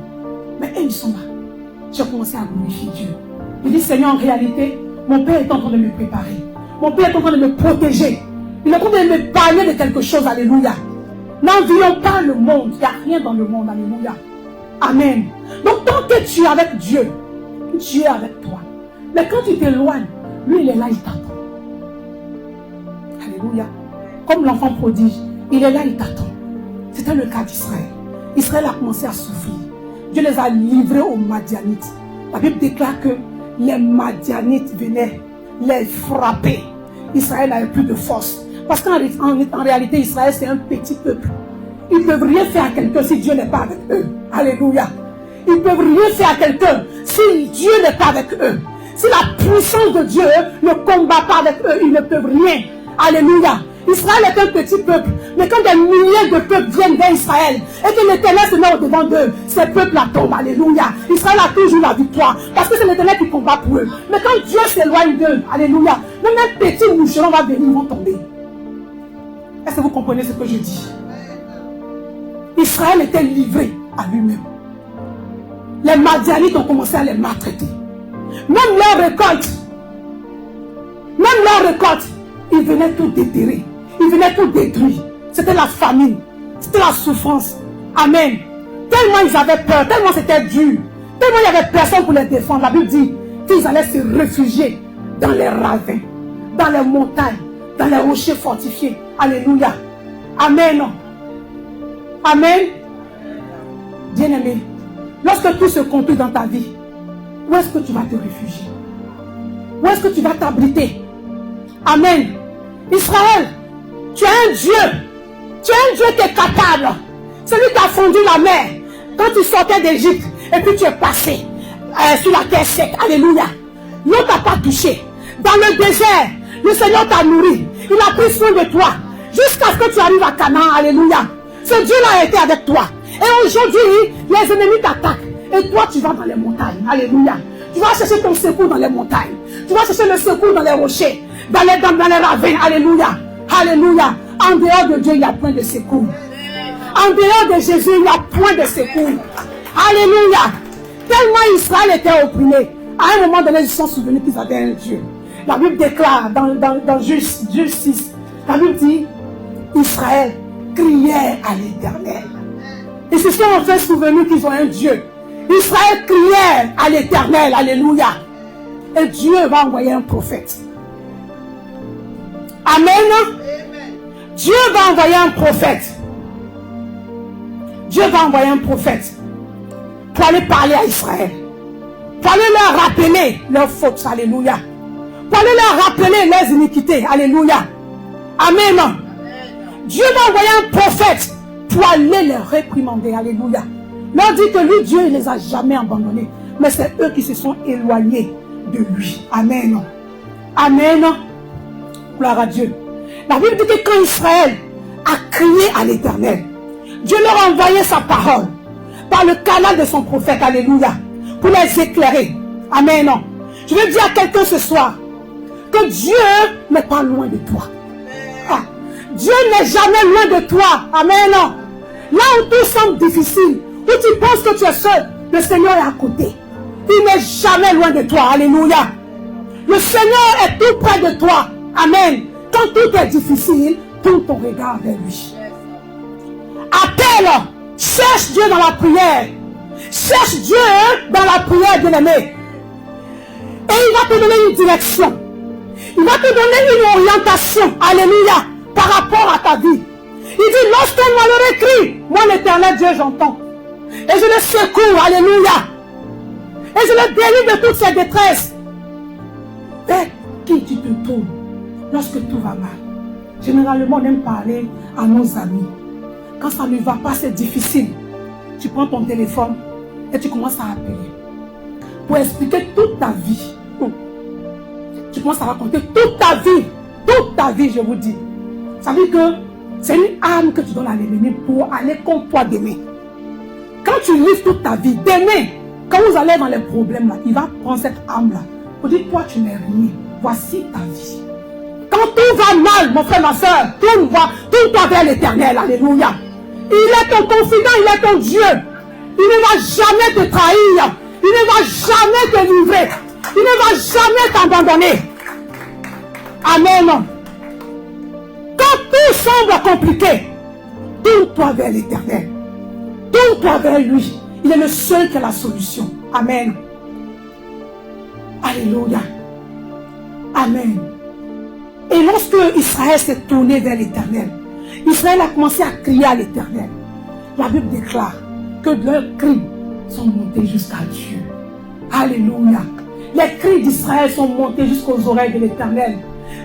[SPEAKER 1] Mais eux, ils sont là. J'ai commencé à glorifier Dieu. Je dis, Seigneur, en réalité, mon Père est en train de me préparer. Mon Père est en train de me protéger. Il est en train de me parler de quelque chose. Alléluia. N'envions pas le monde. Il n'y a rien dans le monde. Alléluia. Amen. Donc, tant que tu es avec Dieu, Dieu est avec toi. Mais quand tu t'éloignes, lui, il est là, il t'attend. Alléluia. Comme l'enfant prodige, il est là, il t'attend. C'était le cas d'Israël. Israël a commencé à souffrir. Dieu les a livrés aux Madianites. La Bible déclare que les Madianites venaient les frapper. Israël n'avait plus de force. Parce qu'en réalité, Israël, c'est un petit peuple. Ils ne peuvent rien faire à quelqu'un si Dieu n'est pas avec eux. Alléluia. Ils ne peuvent rien faire à quelqu'un si Dieu n'est pas avec eux. Si la puissance de Dieu ne combat pas avec eux, ils ne peuvent rien. Alléluia. Israël est un petit peuple. Mais quand des milliers de peuples viennent vers Israël et que l'Éternel se met au-devant d'eux, ces peuples-là tombent. Alléluia. Israël a toujours la victoire. Parce que c'est l'Éternel qui combat pour eux. Mais quand Dieu s'éloigne d'eux, alléluia, même un petit moucheron va venir, ils vont tomber. Est-ce que vous comprenez ce que je dis? Israël était livré à lui-même. Les Madianites ont commencé à les maltraiter. Même leur récolte, ils venaient tout déterrer. Ils venaient tout détruire. C'était la famine. C'était la souffrance. Amen. Tellement ils avaient peur, tellement c'était dur. Tellement il n'y avait personne pour les défendre. La Bible dit qu'ils allaient se réfugier dans les ravins, dans les montagnes, dans les rochers fortifiés. Alléluia. Amen. Amen. Bien-aimé, lorsque tout se construit dans ta vie, où est-ce que tu vas te réfugier? Où est-ce que tu vas t'abriter? Amen. Israël, tu es un Dieu. Tu es un Dieu qui est capable. Celui qui a fondu la mer quand tu sortais d'Égypte et puis tu es passé sur la terre sec. Alléluia. L'eau t'a pas touché. Dans le désert, le Seigneur t'a nourri. Il a pris soin de toi jusqu'à ce que tu arrives à Canaan. Alléluia. Ce Dieu-là a été avec toi. Et aujourd'hui, les ennemis t'attaquent. Et toi, tu vas dans les montagnes. Alléluia. Tu vas chercher ton secours dans les montagnes. Tu vas chercher le secours dans les rochers, dans les ravins. Alléluia. Alléluia. En dehors de Dieu, il y a point de secours. En dehors de Jésus, il y a point de secours. Alléluia. Tellement Israël était opprimé. À un moment donné, ils se sont souvenus qu'ils avaient un Dieu. La Bible déclare dans Juge 6, la Bible dit, Israël criait à l'Éternel. Ils se sont enfin souvenus qu'ils ont un Dieu. Israël criait à l'Éternel. Alléluia. Et Dieu va envoyer un prophète. Amen. Dieu va envoyer un prophète. Dieu va envoyer un prophète pour aller parler à Israël. Pour aller leur rappeler leurs fautes. Alléluia. Pour aller leur rappeler leurs iniquités. Alléluia. Amen. Dieu va envoyer un prophète pour aller les réprimander. Alléluia. Leur dit que lui, Dieu, il ne les a jamais abandonnés. Mais c'est eux qui se sont éloignés de lui. Amen. Amen. Gloire à Dieu. La Bible dit que quand Israël a crié à l'Éternel, Dieu leur a envoyé sa parole par le canal de son prophète. Alléluia. Pour les éclairer. Amen. Je veux dire à quelqu'un ce soir que Dieu n'est pas loin de toi. Ah, Dieu n'est jamais loin de toi. Amen. Là où tout semble difficile, où tu penses que tu es seul, le Seigneur est à côté. Il n'est jamais loin de toi. Alléluia. Le Seigneur est tout près de toi. Amen. Quand tout est difficile, tourne ton regard vers lui. Appelle, cherche Dieu dans la prière. Cherche Dieu dans la prière, bien-aimé. Et il va te donner une direction. Il va te donner une orientation. Alléluia. Par rapport à ta vie. Il dit, lorsqu'un malheureux crie, moi l'Éternel Dieu j'entends. Et je le secours. Alléluia. Et je le délivre de toutes ses détresses. Vers qui tu te tournes lorsque tout va mal? Généralement, on aime parler à nos amis. Quand ça ne va pas, c'est difficile. Tu prends ton téléphone et tu commences à appeler. Pour expliquer toute ta vie. Tu commences à raconter toute ta vie, je vous dis. Ça veut dire que c'est une arme que tu donnes à l'ennemi pour aller contre toi demain. Quand tu livres toute ta vie, demain, quand vous allez dans les problèmes, là, il va prendre cette arme-là pour dire, toi, tu n'es rien. Voici ta vie. Quand tout va mal, mon frère, ma soeur, tourne-toi vers l'Éternel. Alléluia. Il est ton confident, il est ton Dieu. Il ne va jamais te trahir. Il ne va jamais te livrer. Il ne va jamais t'abandonner. Amen. Quand tout semble compliqué, tourne-toi vers l'Éternel. Tourne-toi vers lui. Il est le seul qui a la solution. Amen. Alléluia. Amen. Et lorsque Israël s'est tourné vers l'Éternel, Israël a commencé à crier à l'Éternel. La Bible déclare que leurs cris sont montés jusqu'à Dieu. Alléluia. Les cris d'Israël sont montés jusqu'aux oreilles de l'Éternel.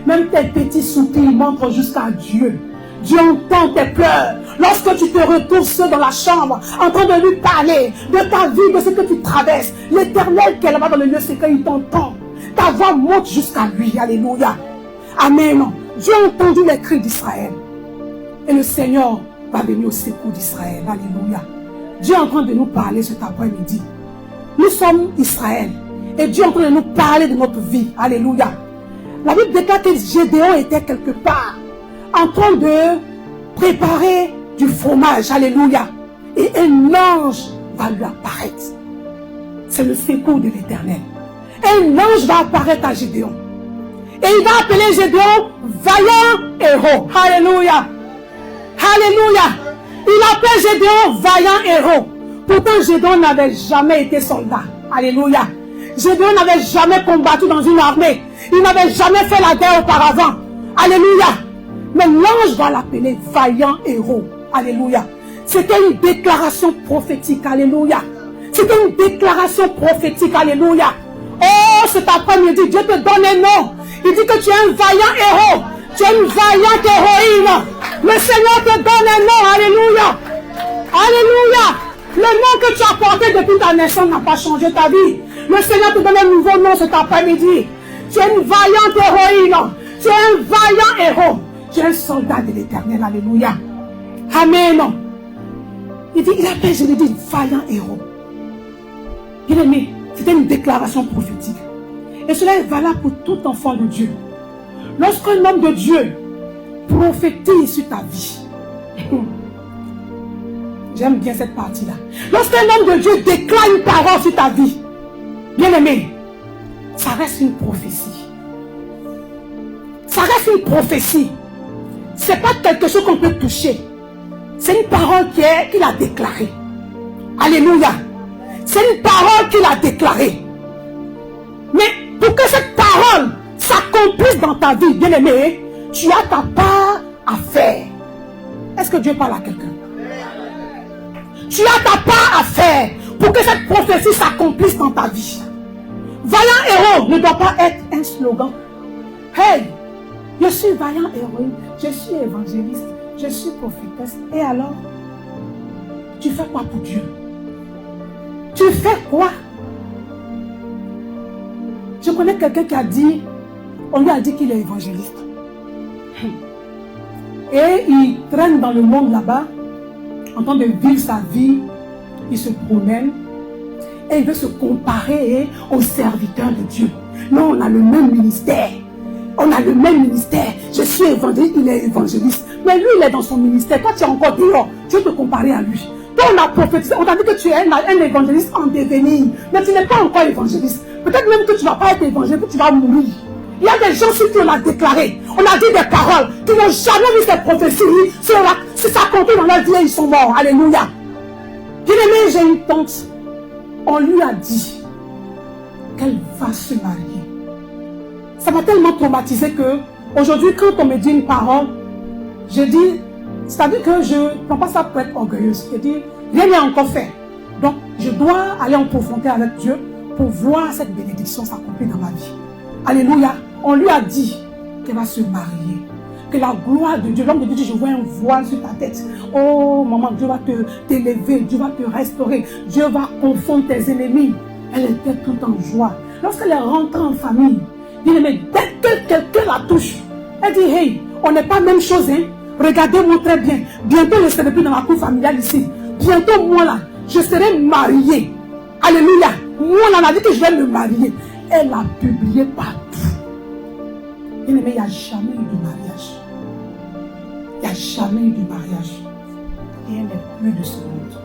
[SPEAKER 1] Même tes petits soupirs montrent jusqu'à Dieu. Dieu entend tes pleurs. Lorsque tu te retrouves seul dans la chambre, en train de lui parler de ta vie, de ce que tu traverses, l'Éternel qui est là-bas dans le lieu secret, il t'entend. Ta voix monte jusqu'à lui. Alléluia. Amen. Dieu a entendu les cris d'Israël. Et le Seigneur va venir au secours d'Israël. Alléluia. Dieu est en train de nous parler cet après-midi. Nous sommes Israël. Et Dieu est en train de nous parler de notre vie. Alléluia. La Bible déclare que Gédéon était quelque part en train de préparer du fromage. Alléluia. Et un ange va lui apparaître. C'est le secours de l'Éternel. Un ange va apparaître à Gédéon. Et il va appeler Gédéon vaillant héros. Alléluia. Alléluia. Il appelle Gédéon vaillant héros. Pourtant Gédéon n'avait jamais été soldat. Alléluia. Gédéon n'avait jamais combattu dans une armée. Il n'avait jamais fait la guerre auparavant. Alléluia. Mais l'ange va l'appeler vaillant héros. Alléluia. C'était une déclaration prophétique. Alléluia. C'était une déclaration prophétique. Alléluia. Oh, cet après-midi, Dieu te donne un nom. Il dit que tu es un vaillant héros. Tu es une vaillante héroïne. Le Seigneur te donne un nom. Alléluia. Alléluia. Le nom que tu as porté depuis ta naissance n'a pas changé ta vie. Le Seigneur te donne un nouveau nom cet après-midi. Tu es une vaillante héroïne. Tu es un vaillant héros. Tu es un soldat de l'Éternel. Alléluia. Amen. Il dit, il appelle, je l'ai dit, vaillant héros. Bien aimé, c'était une déclaration prophétique. Et cela est valable pour tout enfant de Dieu. Lorsqu'un homme de Dieu prophétise sur ta vie, j'aime bien cette partie-là. Lorsqu'un homme de Dieu déclare une parole sur ta vie, bien aimé, ça reste une prophétie. Ça reste une prophétie. Ce n'est pas quelque chose qu'on peut toucher. C'est une parole qu'il a déclarée. Alléluia. C'est une parole qu'il a déclarée. Mais pour que cette parole s'accomplisse dans ta vie, bien aimé, tu as ta part à faire. Est-ce que Dieu parle à quelqu'un? Tu as ta part à faire pour que cette prophétie s'accomplisse dans ta vie. Vaillant héros ne doit pas être un slogan. Hey, je suis vaillant héroïne, je suis évangéliste, je suis prophétesse. Et alors, tu fais quoi pour Dieu? Tu fais quoi? Je connais quelqu'un qui a dit, on lui a dit qu'il est évangéliste. Et il traîne dans le monde là-bas, en train de vivre sa vie, il se promène et il veut se comparer aux serviteurs de Dieu. Non, on a le même ministère. On a le même ministère. Je suis évangéliste, il est évangéliste. Mais lui, il est dans son ministère. Toi, tu es encore dehors. Tu veux te comparer à lui. Toi, on a prophétisé. On t'a dit que tu es un évangéliste en devenir. Mais tu n'es pas encore évangéliste. Peut-être même que tu ne vas pas être évangéliste, que tu vas mourir. Il y a des gens sur qui on a déclaré. On a dit des paroles qui n'ont jamais vu ces prophéties. Si ça compte dans leur vie, ils sont morts. Alléluia. Bien-aimé, j'ai une tante. On lui a dit qu'elle va se marier. Ça m'a tellement traumatisé que aujourd'hui, quand on me dit une parole, je dis, c'est-à-dire que je ne prends pas ça pour être orgueilleuse. Je dis, rien n'est encore fait. Donc, je dois aller en profondeur avec Dieu pour voir cette bénédiction s'accomplir dans ma vie. Alléluia. On lui a dit qu'elle va se marier. Que la gloire de Dieu, l'homme de Dieu dit, je vois un voile sur ta tête. Oh, maman, Dieu va t'élever, Dieu va te restaurer, Dieu va confondre tes ennemis. Elle était toute en joie. Lorsqu'elle est rentrée en famille, bien aimé, dès que quelqu'un la touche, elle dit, hey, on n'est pas même chose, hein. Regardez-moi très bien. Bientôt, je ne serai plus dans ma cour familiale ici. Bientôt, moi là, je serai mariée. Alléluia. Moi, on a dit que je vais me marier. Elle a publié partout. Bien aimé, il n'y a jamais eu de mariage. Il n'y a jamais eu de mariage. Et elle n'est plus de ce monde.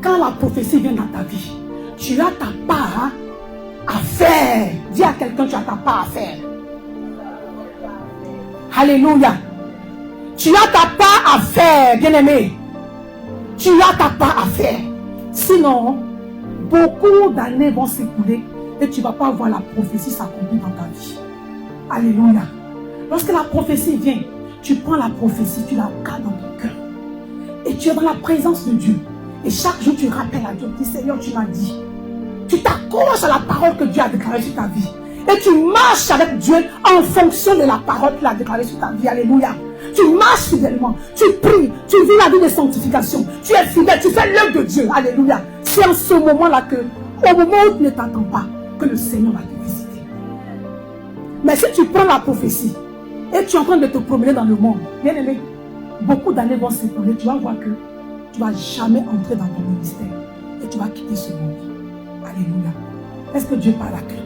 [SPEAKER 1] Quand la prophétie vient dans ta vie, tu as ta part à faire. Dis à quelqu'un, tu as ta part à faire. Alléluia. Tu as ta part à faire, bien-aimé. Tu as ta part à faire. Sinon, beaucoup d'années vont s'écouler et tu ne vas pas voir la prophétie s'accomplir dans ta vie. Alléluia. Lorsque la prophétie vient, tu prends la prophétie, tu la gardes dans ton cœur. Et tu es dans la présence de Dieu. Et chaque jour, tu rappelles à Dieu, tu dis, Seigneur, tu m'as dit. Tu t'accroches à la parole que Dieu a déclarée sur ta vie. Et tu marches avec Dieu en fonction de la parole qu'il a déclarée sur ta vie. Alléluia. Tu marches fidèlement. Tu pries. Tu vis la vie de sanctification. Tu es fidèle. Tu fais l'œuvre de Dieu. Alléluia. C'est en ce moment-là que, au moment où tu ne t'attends pas, que le Seigneur va te visiter. Mais si tu prends la prophétie et tu es en train de te promener dans le monde, bien aimé, beaucoup d'années vont s'écouler. Tu vas voir que tu ne vas jamais entrer dans ton ministère. Et tu vas quitter ce monde. Alléluia. Est-ce que Dieu parle à quelqu'un?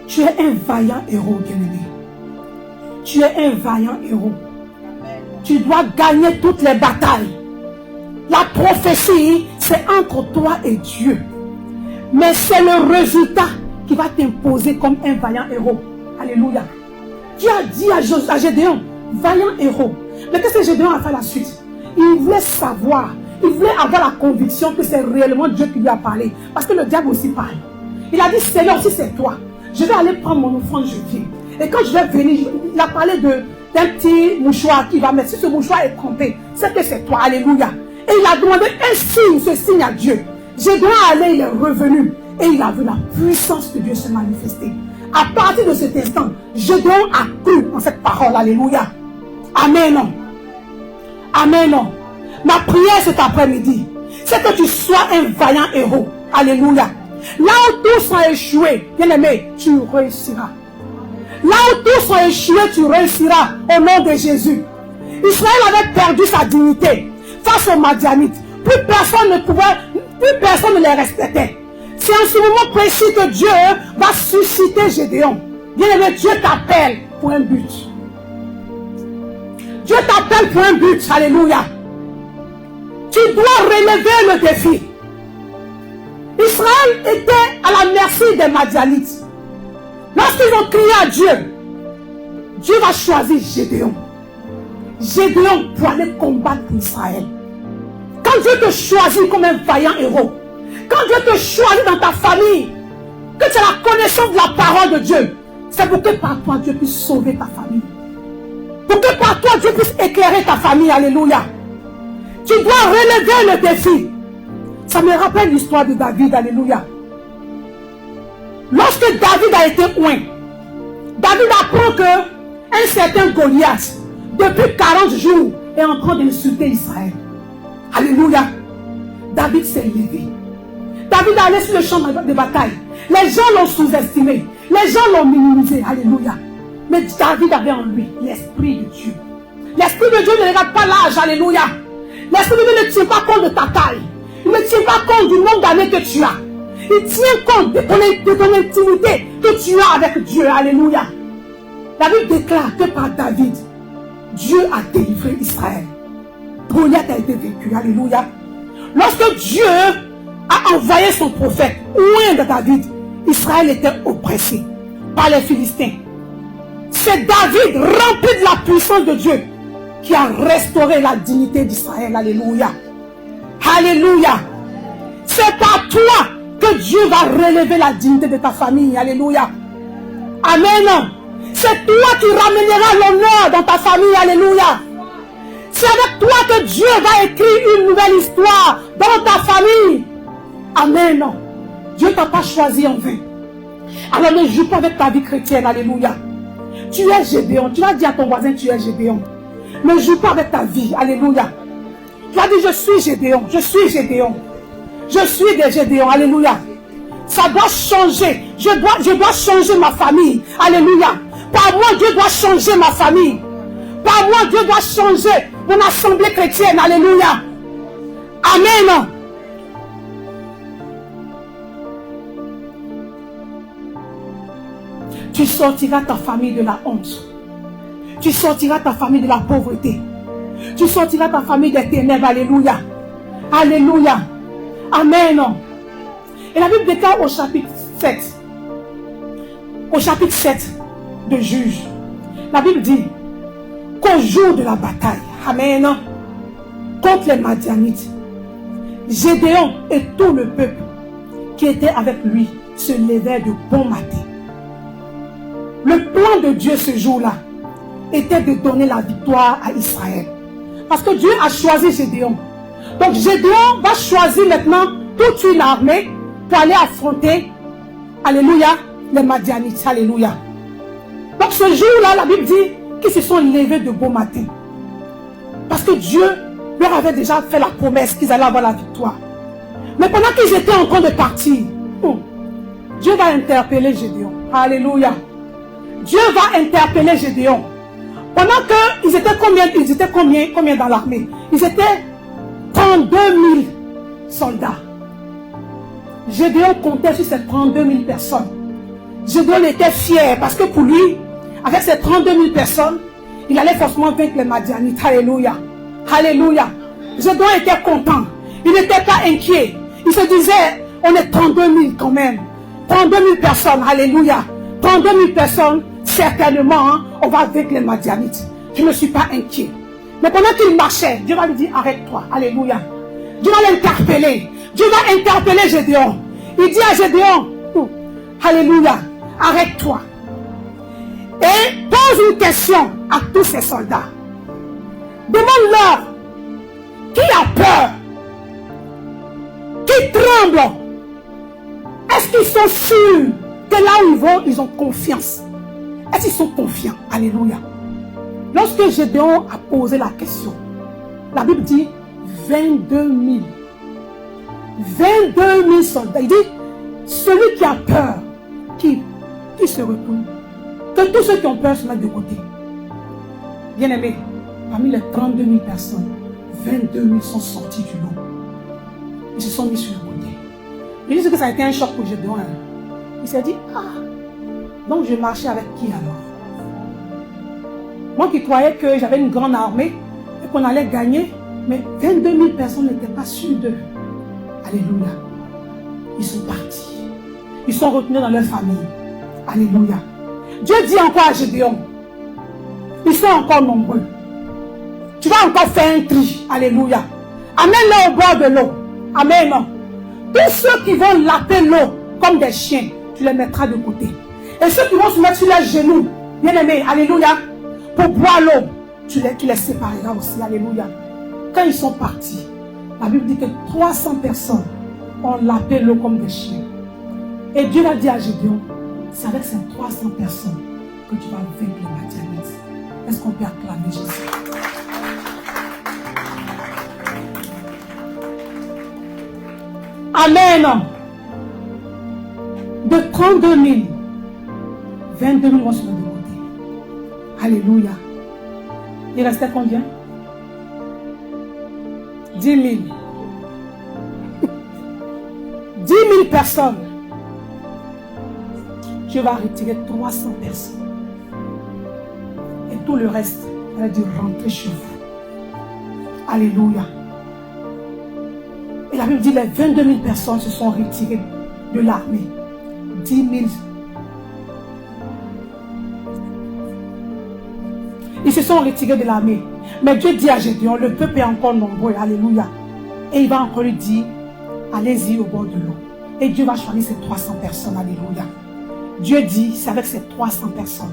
[SPEAKER 1] Tu es un vaillant héros, bien-aimé. Tu es un vaillant héros. Tu dois gagner toutes les batailles. La prophétie, c'est entre toi et Dieu. Mais c'est le résultat qui va t'imposer comme un vaillant héros. Alléluia. Dieu a dit à Gédéon, vaillant héros. Mais qu'est-ce que Gédéon a fait la suite? Il voulait savoir, il voulait avoir la conviction que c'est réellement Dieu qui lui a parlé. Parce que le diable aussi parle. Il a dit, Seigneur, si c'est toi, je vais aller prendre mon offrande, je viens. Et quand je vais venir, il a parlé d'un petit mouchoir qui va mettre. Si ce mouchoir est trompé, c'est que c'est toi. Alléluia. Et il a demandé un signe, ce signe à Dieu. Gédéon allait, il est revenu. Et il a vu la puissance de Dieu se manifester. À partir de cet instant, Gédéon a cru en cette parole. Alléluia. Amen. Amen. Ma prière cet après-midi, c'est que tu sois un vaillant héros. Alléluia. Là où tous ont échoué, bien-aimé, tu réussiras. Là où tous ont échoué, tu réussiras au nom de Jésus. Israël avait perdu sa dignité face aux Madianites. Plus personne ne les respectait. C'est en ce moment précis que Dieu va susciter Gédéon. Bien-aimé, Dieu t'appelle pour un but. Dieu t'appelle pour un but. Alléluia. Tu dois relever le défi. Israël était à la merci des Madianites. Lorsqu'ils ont crié à Dieu, Dieu va choisir Gédéon. Gédéon pour aller combattre Israël. Quand Dieu te choisit comme un vaillant héros, quand Dieu te choisit dans ta famille, que tu as la connaissance de la parole de Dieu, c'est pour que par toi Dieu puisse sauver ta famille. Pour que par toi Dieu puisse éclairer ta famille. Alléluia. Tu dois relever le défi. Ça me rappelle l'histoire de David. Alléluia. Lorsque David a été oint, David apprend que un certain Goliath, depuis 40 jours, est en train d'insulter Israël. Alléluia. David s'est levé. David est allé sur le champ de bataille. Les gens l'ont sous-estimé. Les gens l'ont minimisé. Alléluia. Mais David avait en lui l'Esprit de Dieu. L'Esprit de Dieu ne regarde pas l'âge. Alléluia. L'Esprit de Dieu ne tient pas compte de ta taille. Il ne tient pas compte du nombre d'années que tu as. Il tient compte de ton intimité que tu as avec Dieu. Alléluia. La Bible déclare que par David, Dieu a délivré Israël. Goliath a été vaincu. Alléluia. Lorsque Dieu a envoyé son prophète, loin de David, Israël était oppressé par les Philistins. C'est David, rempli de la puissance de Dieu, qui a restauré la dignité d'Israël. Alléluia. Alléluia. C'est par toi que Dieu va relever la dignité de ta famille. Alléluia. Amen. C'est toi qui ramèneras l'honneur dans ta famille. Alléluia. C'est avec toi que Dieu va écrire une nouvelle histoire dans ta famille. Amen. Dieu ne t'a pas choisi en vain. Alors ne joue pas avec ta vie chrétienne. Alléluia. Tu es Gédéon. Tu vas dire à ton voisin, tu es Gédéon. Ne joue pas avec ta vie. Alléluia. Tu vas dire, je suis Gédéon. Je suis Gédéon. Je suis des Gédéons. Alléluia. Ça doit changer. Je dois changer ma famille. Alléluia. Par moi, Dieu doit changer ma famille. Par moi, Dieu doit changer mon assemblée chrétienne. Alléluia. Amen. Tu sortiras ta famille de la honte. Tu sortiras ta famille de la pauvreté. Tu sortiras ta famille des ténèbres. Alléluia. Alléluia. Amen. Et la Bible déclare au chapitre 7. Au chapitre 7 de Juges. La Bible dit qu'au jour de la bataille, amen, contre les Madianites, Gédéon et tout le peuple qui était avec lui se levèrent de bon matin. Le plan de Dieu ce jour-là était de donner la victoire à Israël. Parce que Dieu a choisi Gédéon. Donc Gédéon va choisir maintenant toute une armée pour aller affronter, alléluia, les Madianites. Alléluia. Donc ce jour-là, la Bible dit qu'ils se sont levés de bon matin. Parce que Dieu leur avait déjà fait la promesse qu'ils allaient avoir la victoire. Mais pendant qu'ils étaient en train de partir, Dieu va interpeller Gédéon. Alléluia. Dieu va interpeller Gédéon. Pendant qu'ils étaient combien dans l'armée? Ils étaient 32 000 soldats. Gédéon comptait sur ces 32 000 personnes. Gédéon était fier parce que pour lui, avec ces 32 000 personnes, il allait forcément vaincre les Madianites. Alléluia. Alléluia. Gédéon était content. Il n'était pas inquiet. Il se disait, on est 32 000 quand même. 32 000 personnes. Alléluia. 32 000 personnes, certainement, on va vaincre les Madianites. Je ne suis pas inquiet. Mais pendant qu'il marchait, Dieu va lui dire, arrête-toi. Alléluia. Dieu va l'interpeller. Dieu va interpeller Gédéon. Il dit à Gédéon, alléluia, arrête-toi. Et ton pose une question à tous ces soldats. Demande-leur qui a peur, qui tremble. Est-ce qu'ils sont sûrs que là où ils vont, ils ont confiance? Est-ce qu'ils sont confiants? Alléluia. Lorsque Gédéon a posé la question, la Bible dit 22 000. 22 000 soldats. Il dit, celui qui a peur, qui se retourne. Que tous ceux qui ont peur se mettent de côté. Bien aimé, parmi les 32 000 personnes, 22 000 sont sortis du lot. Ils se sont mis sur le côté. Il dit que ça a été un choc pour Gédéon. Il s'est dit, donc je marchais avec qui alors? Moi qui croyais que j'avais une grande armée et qu'on allait gagner, mais 22 000 personnes n'étaient pas sûres d'eux. Alléluia. Ils sont partis. Ils sont retenus dans leur famille. Alléluia. Dieu dit encore à Gédéon, ils sont encore nombreux. Tu vas encore faire un tri. Alléluia. Amène-les au bord de l'eau. Amen. Tous ceux qui vont laper l'eau comme des chiens, tu les mettras de côté. Et ceux qui vont se mettre sur leurs genoux, bien aimés, alléluia, pour boire l'eau, tu les sépareras aussi. Alléluia. Quand ils sont partis, la Bible dit que 300 personnes ont lapé l'eau comme des chiens. Et Dieu a dit à Gédéon, c'est avec ces 300 personnes que tu vas vaincre les Madianites. Est-ce qu'on peut acclamer Jésus? Amen. De 32 000, 22 000 vont se mettre de côté. Alléluia. Il restait combien? 10 000. 10 000 personnes. Dieu va retirer 300 personnes. Et tout le reste, il va dire rentrer chez vous. Alléluia. Et la Bible dit les 22 000 personnes se sont retirées de l'armée. 10 000. Ils se sont retirés de l'armée. Mais Dieu dit à Gédéon, le peuple est encore nombreux. Alléluia. Et il va encore lui dire, allez-y au bord de l'eau. Et Dieu va choisir ces 300 personnes. Alléluia. Dieu dit, c'est avec ces 300 personnes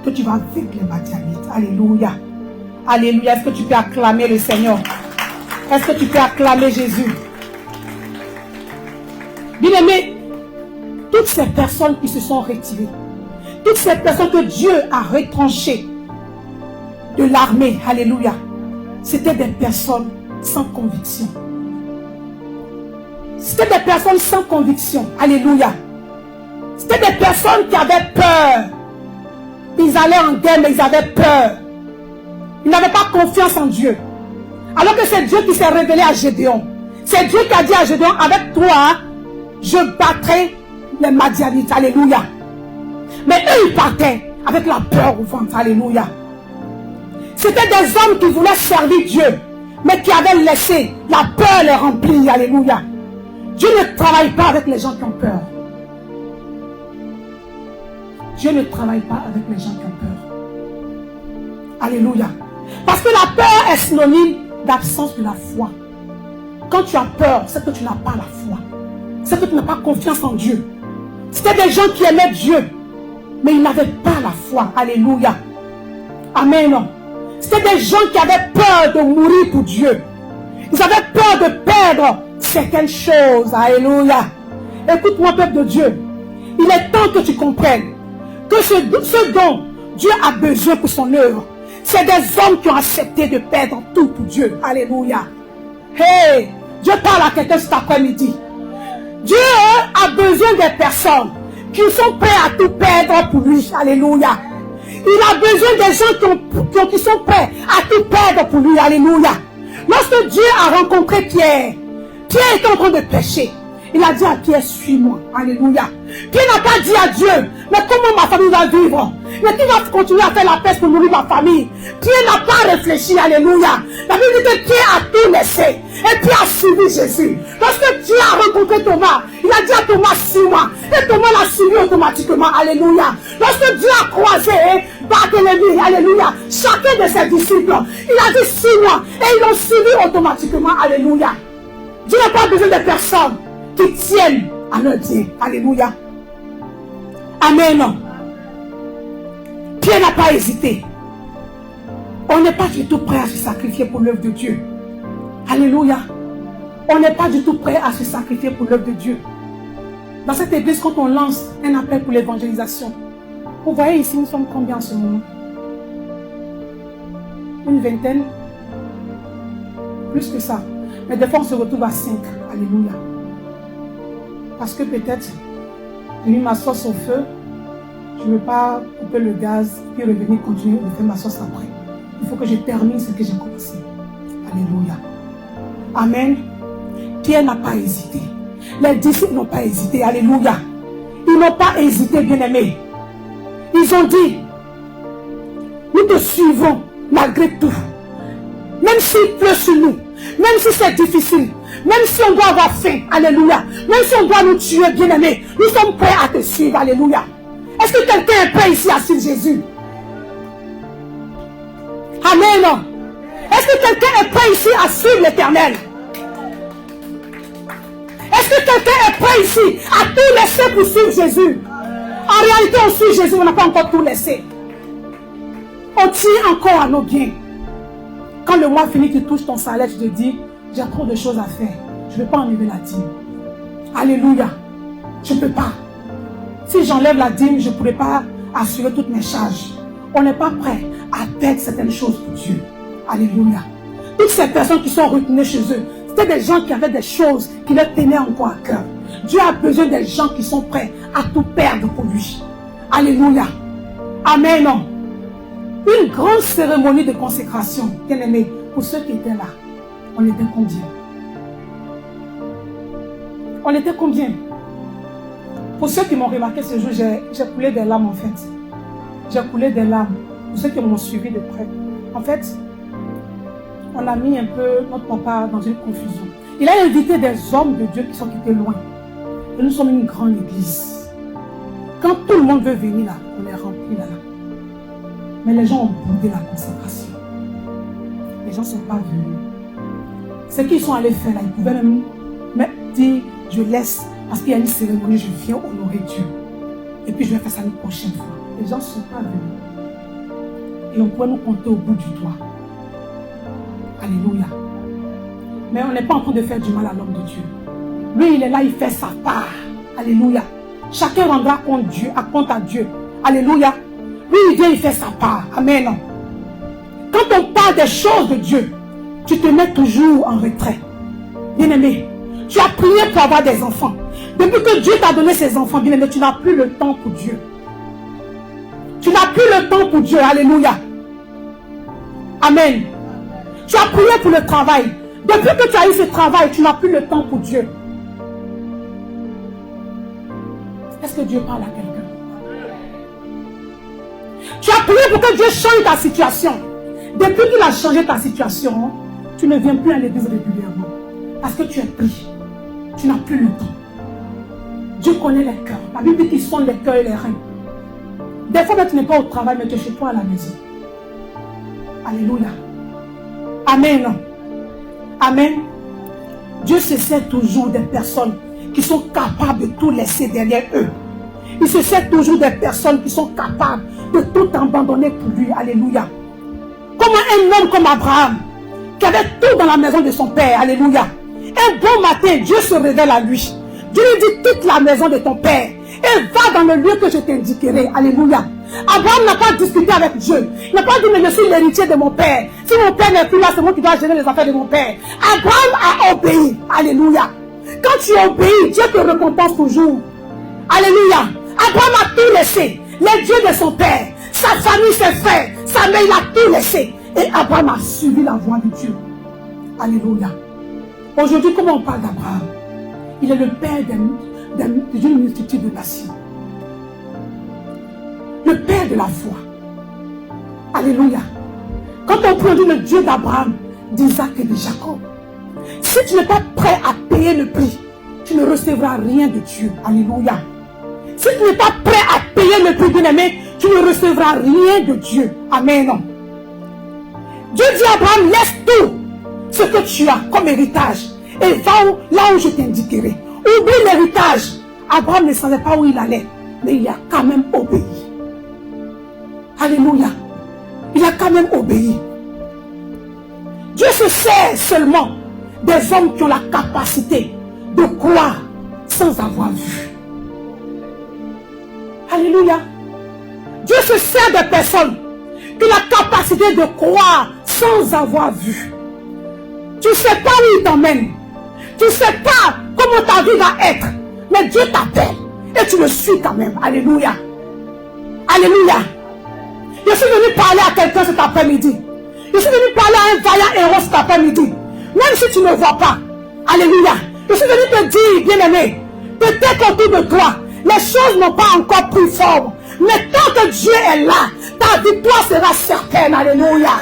[SPEAKER 1] que tu vas vaincre les Madianites. Alléluia. Alléluia. Est-ce que tu peux acclamer le Seigneur? Est-ce que tu peux acclamer Jésus? Bien-aimé, toutes ces personnes qui se sont retirées, toutes ces personnes que Dieu a retranchées de l'armée, alléluia, c'était des personnes sans conviction. C'était des personnes sans conviction, alléluia. C'était des personnes qui avaient peur. Ils allaient en guerre, mais ils avaient peur. Ils n'avaient pas confiance en Dieu. Alors que c'est Dieu qui s'est révélé à Gédéon. C'est Dieu qui a dit à Gédéon, avec toi, je battrai les Madianites, alléluia. Mais eux, ils partaient avec la peur au ventre, alléluia. C'était des hommes qui voulaient servir Dieu, mais qui avaient laissé la peur les remplir, alléluia. Dieu ne travaille pas avec les gens qui ont peur. Dieu ne travaille pas avec les gens qui ont peur. Alléluia. Parce que la peur est synonyme d'absence de la foi. Quand tu as peur, c'est que tu n'as pas la foi. C'est que tu n'as pas confiance en Dieu. C'était des gens qui aimaient Dieu, mais ils n'avaient pas la foi. Alléluia. Amen. C'était des gens qui avaient peur de mourir pour Dieu. Ils avaient peur de perdre certaines choses. Alléluia. Écoute-moi, peuple de Dieu. Il est temps que tu comprennes que ce dont Dieu a besoin pour son œuvre, c'est des hommes qui ont accepté de perdre tout pour Dieu. Alléluia. Hey, Dieu parle à quelqu'un cet après-midi. Dieu a besoin des personnes qui sont prêts à tout perdre pour lui. Alléluia. Il a besoin des gens qui sont prêts à tout perdre pour lui. Alléluia. Lorsque Dieu a rencontré Pierre, Pierre était en train de pécher. Il a dit à Pierre, suis-moi. Alléluia. Pierre n'a pas dit à Dieu, mais comment ma famille va vivre? Mais qui va continuer à faire la peste pour nourrir ma famille? Pierre n'a pas réfléchi. Alléluia. La Bible dit que Pierre a tout laissé. Et Pierre a suivi Jésus. Lorsque Dieu a rencontré Thomas, il a dit à Thomas, suis-moi. Et Thomas l'a suivi automatiquement. Alléluia. Lorsque Dieu a croisé Barthélemy, alléluia, chacun de ses disciples, il a dit, suis-moi. Et ils l'ont suivi automatiquement. Alléluia. Dieu n'a pas besoin de personnes qui tiennent à leur Dieu. Alléluia. Amen. Pierre n'a pas hésité. On n'est pas du tout prêt à se sacrifier pour l'œuvre de Dieu. Alléluia. On n'est pas du tout prêt à se sacrifier pour l'œuvre de Dieu. Dans cette église, quand on lance un appel pour l'évangélisation, vous voyez ici, nous sommes combien en ce moment? Une vingtaine? Plus que ça. Mais des fois, on se retrouve à 5. Alléluia. Parce que peut-être, j'ai mis ma sauce au feu, je ne veux pas couper le gaz, puis revenir continuer de faire ma sauce après. Il faut que je termine ce que j'ai commencé. Alléluia. Amen. Pierre n'a pas hésité. Les disciples n'ont pas hésité. Alléluia. Ils n'ont pas hésité, bien-aimés. Ils ont dit, nous te suivons malgré tout. Même s'il pleut sur nous, même si c'est difficile, même si on doit avoir faim, alléluia, même si on doit nous tuer, bien-aimés, nous sommes prêts à te suivre, alléluia. Est-ce que quelqu'un est prêt ici à suivre Jésus? Amen. Est-ce que quelqu'un est prêt ici à suivre l'Éternel? Est-ce que quelqu'un est prêt ici à tout laisser pour suivre Jésus? En réalité, on suit Jésus, on n'a pas encore tout laissé. On tient encore à nos biens. Quand le mois finit, tu touches ton salaire, tu te dis, j'ai trop de choses à faire. Je ne vais pas enlever la dîme. Alléluia. Je ne peux pas. Si j'enlève la dîme, je ne pourrai pas assurer toutes mes charges. On n'est pas prêt à perdre certaines choses pour Dieu. Alléluia. Toutes ces personnes qui sont retenues chez eux, c'était des gens qui avaient des choses qui leur tenaient encore à cœur. Dieu a besoin des gens qui sont prêts à tout perdre pour lui. Alléluia. Amen. Une grande cérémonie de consécration, bien aimé, pour ceux qui étaient là. On était combien? On était combien? Pour ceux qui m'ont remarqué ce jour, j'ai coulé des larmes en fait. J'ai coulé des larmes. Pour ceux qui m'ont suivi de près. En fait, on a mis un peu notre papa dans une confusion. Il a invité des hommes de Dieu qui sont quittés loin. Et nous sommes une grande église. Quand tout le monde veut venir là, on est rempli là. Mais les gens ont boudé la consécration. Les gens ne sont pas venus. Ce qu'ils sont allés faire là, ils pouvaient même dire, je laisse, parce qu'il y a une cérémonie, je viens honorer Dieu. Et puis je vais faire ça une prochaine fois. Les gens ne sont pas venus. Et on pourrait nous compter au bout du doigt. Alléluia. Mais on n'est pas en train de faire du mal à l'homme de Dieu. Lui, il est là, il fait sa part. Alléluia. Chacun rendra compte à Dieu. Alléluia. Lui, il vient, il fait sa part. Amen. Quand on parle des choses de Dieu, tu te mets toujours en retrait. Bien-aimé, tu as prié pour avoir des enfants. Depuis que Dieu t'a donné ses enfants, bien-aimé, tu n'as plus le temps pour Dieu. Tu n'as plus le temps pour Dieu. Alléluia. Amen. Tu as prié pour le travail. Depuis que tu as eu ce travail, tu n'as plus le temps pour Dieu. Est-ce que Dieu parle à quelqu'un? Tu as prié pour que Dieu change ta situation. Depuis qu'il a changé ta situation, tu ne viens plus à l'église régulièrement. Parce que tu es pris. Tu n'as plus le temps. Dieu connaît les cœurs. La Bible dit qu'ils sont les cœurs et les reins. Des fois, tu n'es pas au travail, mais tu es chez toi à la maison. Alléluia. Amen. Amen. Dieu se sert toujours des personnes qui sont capables de tout laisser derrière eux. Il se sert toujours des personnes qui sont capables de tout abandonner pour lui. Alléluia. Comme un homme comme Abraham, qui avait tout dans la maison de son père. Alléluia. Un bon matin, Dieu se révèle à lui. Dieu lui dit, quitte la maison de ton père et va dans le lieu que je t'indiquerai. Alléluia. Abraham n'a pas discuté avec Dieu. Il n'a pas dit, mais je suis l'héritier de mon père. Si mon père n'est plus là, c'est moi qui dois gérer les affaires de mon père. Abraham a obéi. Alléluia. Quand tu obéis, Dieu te récompense toujours. Alléluia. Abraham a tout laissé. Les dieux de son père, sa famille, ses frères, sa mère, il a tout laissé. Et Abraham a suivi la voie de Dieu. Alléluia. Aujourd'hui, comment on parle d'Abraham? Il est le père d'une multitude de nations. Le père de la foi. Alléluia. Quand on prend le Dieu d'Abraham, d'Isaac et de Jacob, si tu n'es pas prêt à payer le prix, tu ne recevras rien de Dieu. Alléluia. Si tu n'es pas prêt à payer le prix, bien-aimé, tu ne recevras rien de Dieu. Amen. Dieu dit à Abraham, laisse tout ce que tu as comme héritage et va là où je t'indiquerai. Oublie l'héritage. Abraham ne savait pas où il allait, mais il a quand même obéi. Alléluia. Il a quand même obéi. Dieu se sert seulement des hommes qui ont la capacité de croire sans avoir vu. Alléluia. Dieu se sert des personnes qui ont la capacité de croire sans avoir vu. Tu ne sais pas où il t'emmène. Tu ne sais pas comment ta vie va être. Mais Dieu t'appelle et tu le suis quand même. Alléluia. Alléluia. Je suis venu parler à quelqu'un cet après-midi. Je suis venu parler à un vaillant héros cet après-midi. Même si tu ne vois pas. Alléluia. Je suis venu te dire, bien-aimé, peut-être autour de toi, les choses n'ont pas encore pris forme. Mais tant que Dieu est là, ta victoire sera certaine. Alléluia.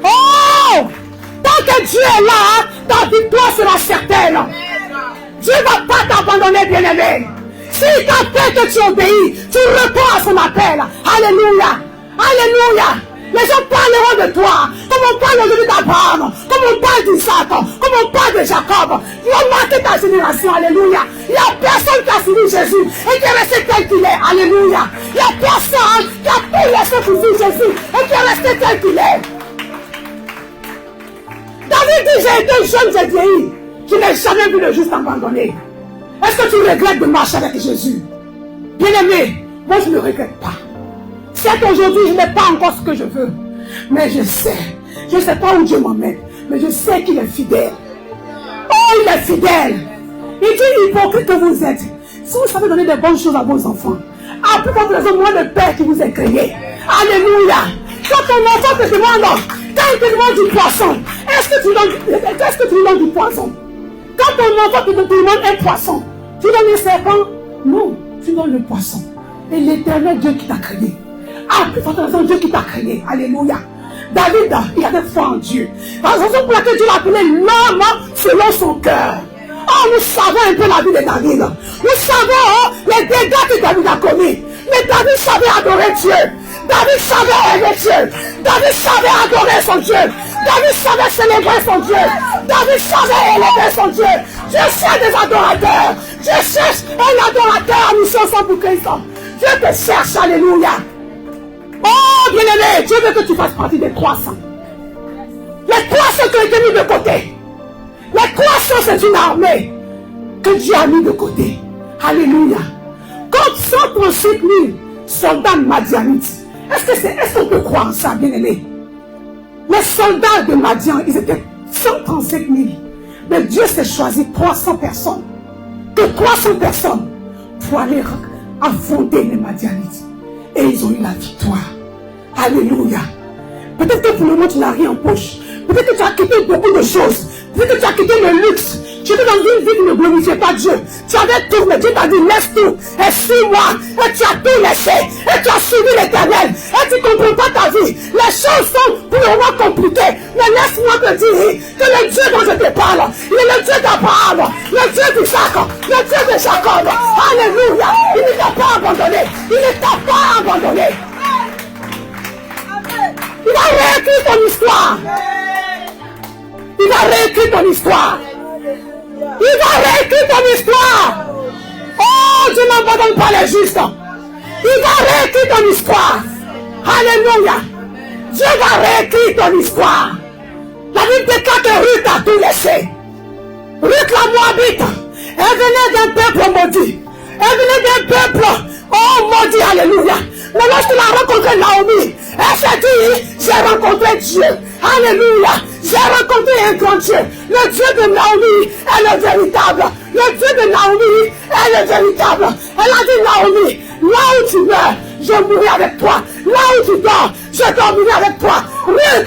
[SPEAKER 1] Oh! Tant que Dieu est là, ta victoire sera certaine. Dieu ne va pas t'abandonner, bien-aimé. S'il t'appelle que tu obéis, tu réponds à son appel. Alléluia. Alléluia. Les gens parleront de toi. Comme on parle aujourd'hui d'Abraham. Comme on parle d'Isaac. Comme on parle de Jacob. Tu vas marquer ta génération. Alléluia. Il n'y a personne qui a suivi Jésus et qui est resté tel qu'il est. Alléluia. Il n'y a personne qui a tout laissé pour suivre Jésus et qui est resté tel qu'il est. David dit, j'ai été jeune, j'ai vieilli. Je n'ai jamais vu le juste abandonné. Est-ce que tu regrettes de marcher avec Jésus? Bien-aimé, moi je ne regrette pas. Certes, aujourd'hui, je n'ai pas encore ce que je veux. Mais je ne sais pas où Dieu m'emmène. Mais je sais qu'il est fidèle. Oh, il est fidèle. Il dit, hypocrite que vous êtes. Si vous savez donner des bonnes choses à vos enfants, à plus forte raison, moi le Père qui vous a créé. Alléluia. Quand ton enfant te demande, quand il te demande du poisson, est-ce que tu lui donnes du poisson? Quand ton enfant te demande un poisson, tu donnes un serpent? Non, tu donnes le poisson. Et l'éternel Dieu qui t'a créé. Ah, plus forte raison, Dieu qui t'a créé. Alléluia. David, il avait foi en Dieu. La raison pour laquelle Dieu l'a appelé l'homme selon son cœur. Oh, nous savons un peu la vie de David. Nous savons les dégâts que David a commis. Mais David savait adorer Dieu. David savait aimer Dieu. David savait adorer son Dieu. David savait célébrer son Dieu. David savait élever son Dieu. Dieu cherche des adorateurs. Dieu cherche un adorateur à mission sans pour Christ. Dieu te cherche, alléluia. Oh, bien-aimé, Dieu veut que tu fasses partie des 300. Les 300 qui ont été mis de côté. Les 300, c'est une armée que Dieu a mis de côté. Alléluia. Contre 138 000 soldats madianites. Est-ce qu'on peut croire en ça, bien-aimé? Les soldats de Madian, ils étaient 135 000. Mais Dieu s'est choisi 300 personnes. Que 300 personnes pour aller affronter les Madianites. Et ils ont eu la victoire. Alléluia. Peut-être que pour le moment tu n'as rien en poche. Peut-être que tu as quitté beaucoup de choses. Peut-être que tu as quitté le luxe. Tu étais dans une vie qui ne glorifiait pas Dieu. Tu avais tout, mais Dieu t'a dit laisse tout. Et suis-moi. Et tu as tout laissé. Et tu as suivi l'Éternel. Et tu ne comprends pas ta vie. Les choses sont pour le moment compliquées. Mais laisse-moi te dire que le Dieu dont je te parle, il est le Dieu d'Abraham, le Dieu d'Isaac, le Dieu de Jacob. Alléluia. Il ne t'a pas abandonné. Il ne t'a pas abandonné. Il a réécrit ton histoire. Il a réécrit ton histoire. Il va réécrire ton histoire. Oh, Dieu n'abandonne pas les justes. Il va réécrire ton histoire. Alléluia. Dieu va réécrire ton histoire. La Bible déclare que Ruth a tout laissé. Ruth la Moabite, elle venait d'un peuple maudit. Elle venait d'un peuple, oh maudit, alléluia. Mais lorsqu'elle a rencontré Naomi, elle s'est dit, j'ai rencontré Dieu. Alléluia. J'ai rencontré un grand Dieu. Le Dieu de Naomi est le véritable. Le Dieu de Naomi est le véritable. Elle a dit, Naomi, là où tu meurs, je mourrai avec toi. Là où tu dors, je dormirai avec toi. Ruth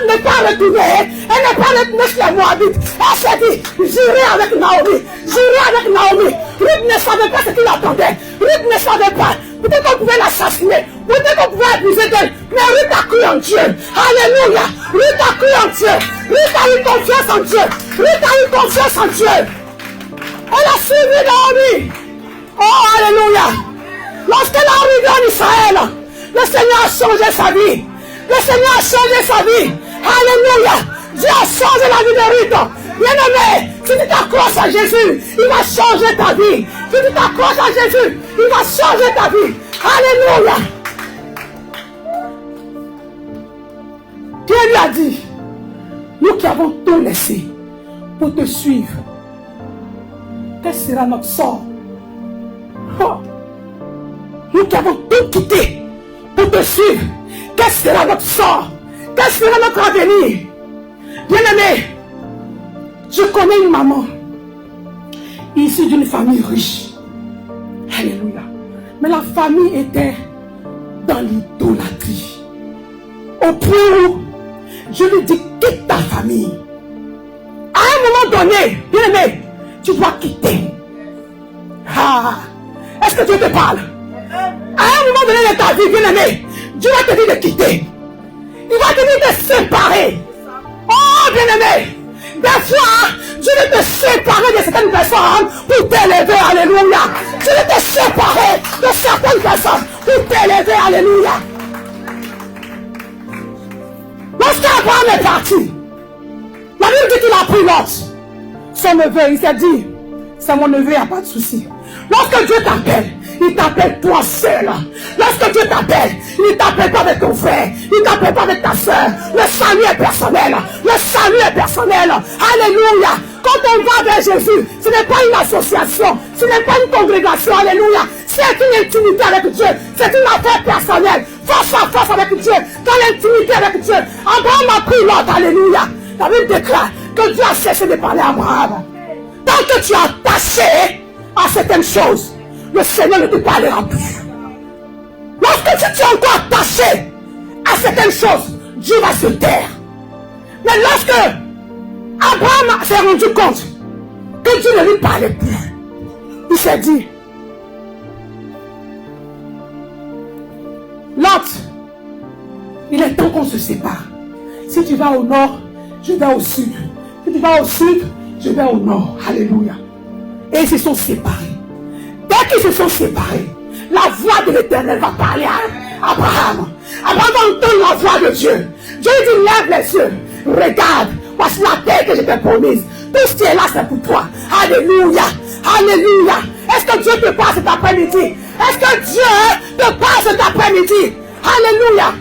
[SPEAKER 1] n'est pas retournée. Elle n'est pas retournée chez les Moabites. Elle s'est dit, j'irai avec Naomi. J'irai avec Naomi. Ruth ne savait pas ce qu'il attendait. Ruth ne savait pas. Peut-être qu'on pouvait l'assassiner. Peut-être qu'on pouvait abuser d'elle. Mais Ruth a cru en Dieu. Alléluia. Ruth a cru en Dieu. Ruth a eu confiance en Dieu. Ruth a eu confiance en Dieu. Elle a suivi Naomi. Oh, alléluia. Lorsqu'elle est arrivée en Israël, le Seigneur a changé sa vie. Le Seigneur a changé sa vie. Alléluia. Dieu a changé la vie de Ruth. Bien-aimé, si tu t'accroches à Jésus, il va changer ta vie. Si tu t'accroches à Jésus, il va changer ta vie. Alléluia. Dieu lui a dit, nous qui avons tout laissé pour te suivre, quel sera notre sort? Oh. Nous qui avons tout quitté pour te suivre, quel sera notre sort? Quel sera notre avenir? Bien-aimé, je connais une maman issue d'une famille riche. Alléluia. Mais la famille était dans l'idolâtrie. Au point où je lui dis, quitte ta famille. À un moment donné, bien-aimé, tu dois quitter. Ah, est-ce que Dieu te parle? À un moment donné de ta vie, bien-aimé, Dieu va te dire de quitter. Il va te dire de séparer. Oh, bien-aimé, des fois, Dieu va te séparer de certaines personnes pour t'élever. Alléluia. Dieu va te séparer de certaines personnes pour t'élever. Alléluia. Lorsqu'Abraham est parti, la Bible dit qu'il a pris Lot, son neveu. Il s'est dit, c'est mon neveu, il n'y a pas de souci. Lorsque Dieu t'appelle, il t'appelle toi seul. Lorsque Dieu t'appelle, il ne t'appelle pas avec ton frère, il ne t'appelle pas avec ta soeur. Le salut est personnel. Le salut est personnel. Alléluia. Quand on va vers Jésus, ce n'est pas une association, ce n'est pas une congrégation. Alléluia. C'est une intimité avec Dieu. C'est une affaire personnelle. Face à face avec Dieu. Dans l'intimité avec Dieu. Abraham a pris l'autre. Alléluia. La Bible déclare que Dieu a cessé de parler à Abraham. Tant que tu es attaché à certaines choses, le Seigneur ne te parlera plus. Lorsque tu es encore attaché à certaines choses, Dieu va se taire. Mais lorsque Abraham s'est rendu compte que Dieu ne lui parlait plus, il s'est dit, Lot, il est temps qu'on se sépare. Si tu vas au nord, je vais au sud. Si tu vas au sud, je vais au nord. Alléluia. Et ils se sont séparés. Dès qu'ils se sont séparés, la voix de l'Éternel va parler à Abraham. Abraham va entendre la voix de Dieu. Dieu lui dit, lève les yeux, regarde, voici la terre que je t'ai promise. Tout ce qui est là, c'est pour toi. Alléluia. Alléluia. Est-ce que Dieu te parle cet après-midi? Est-ce que Dieu te parle cet après-midi? Alléluia.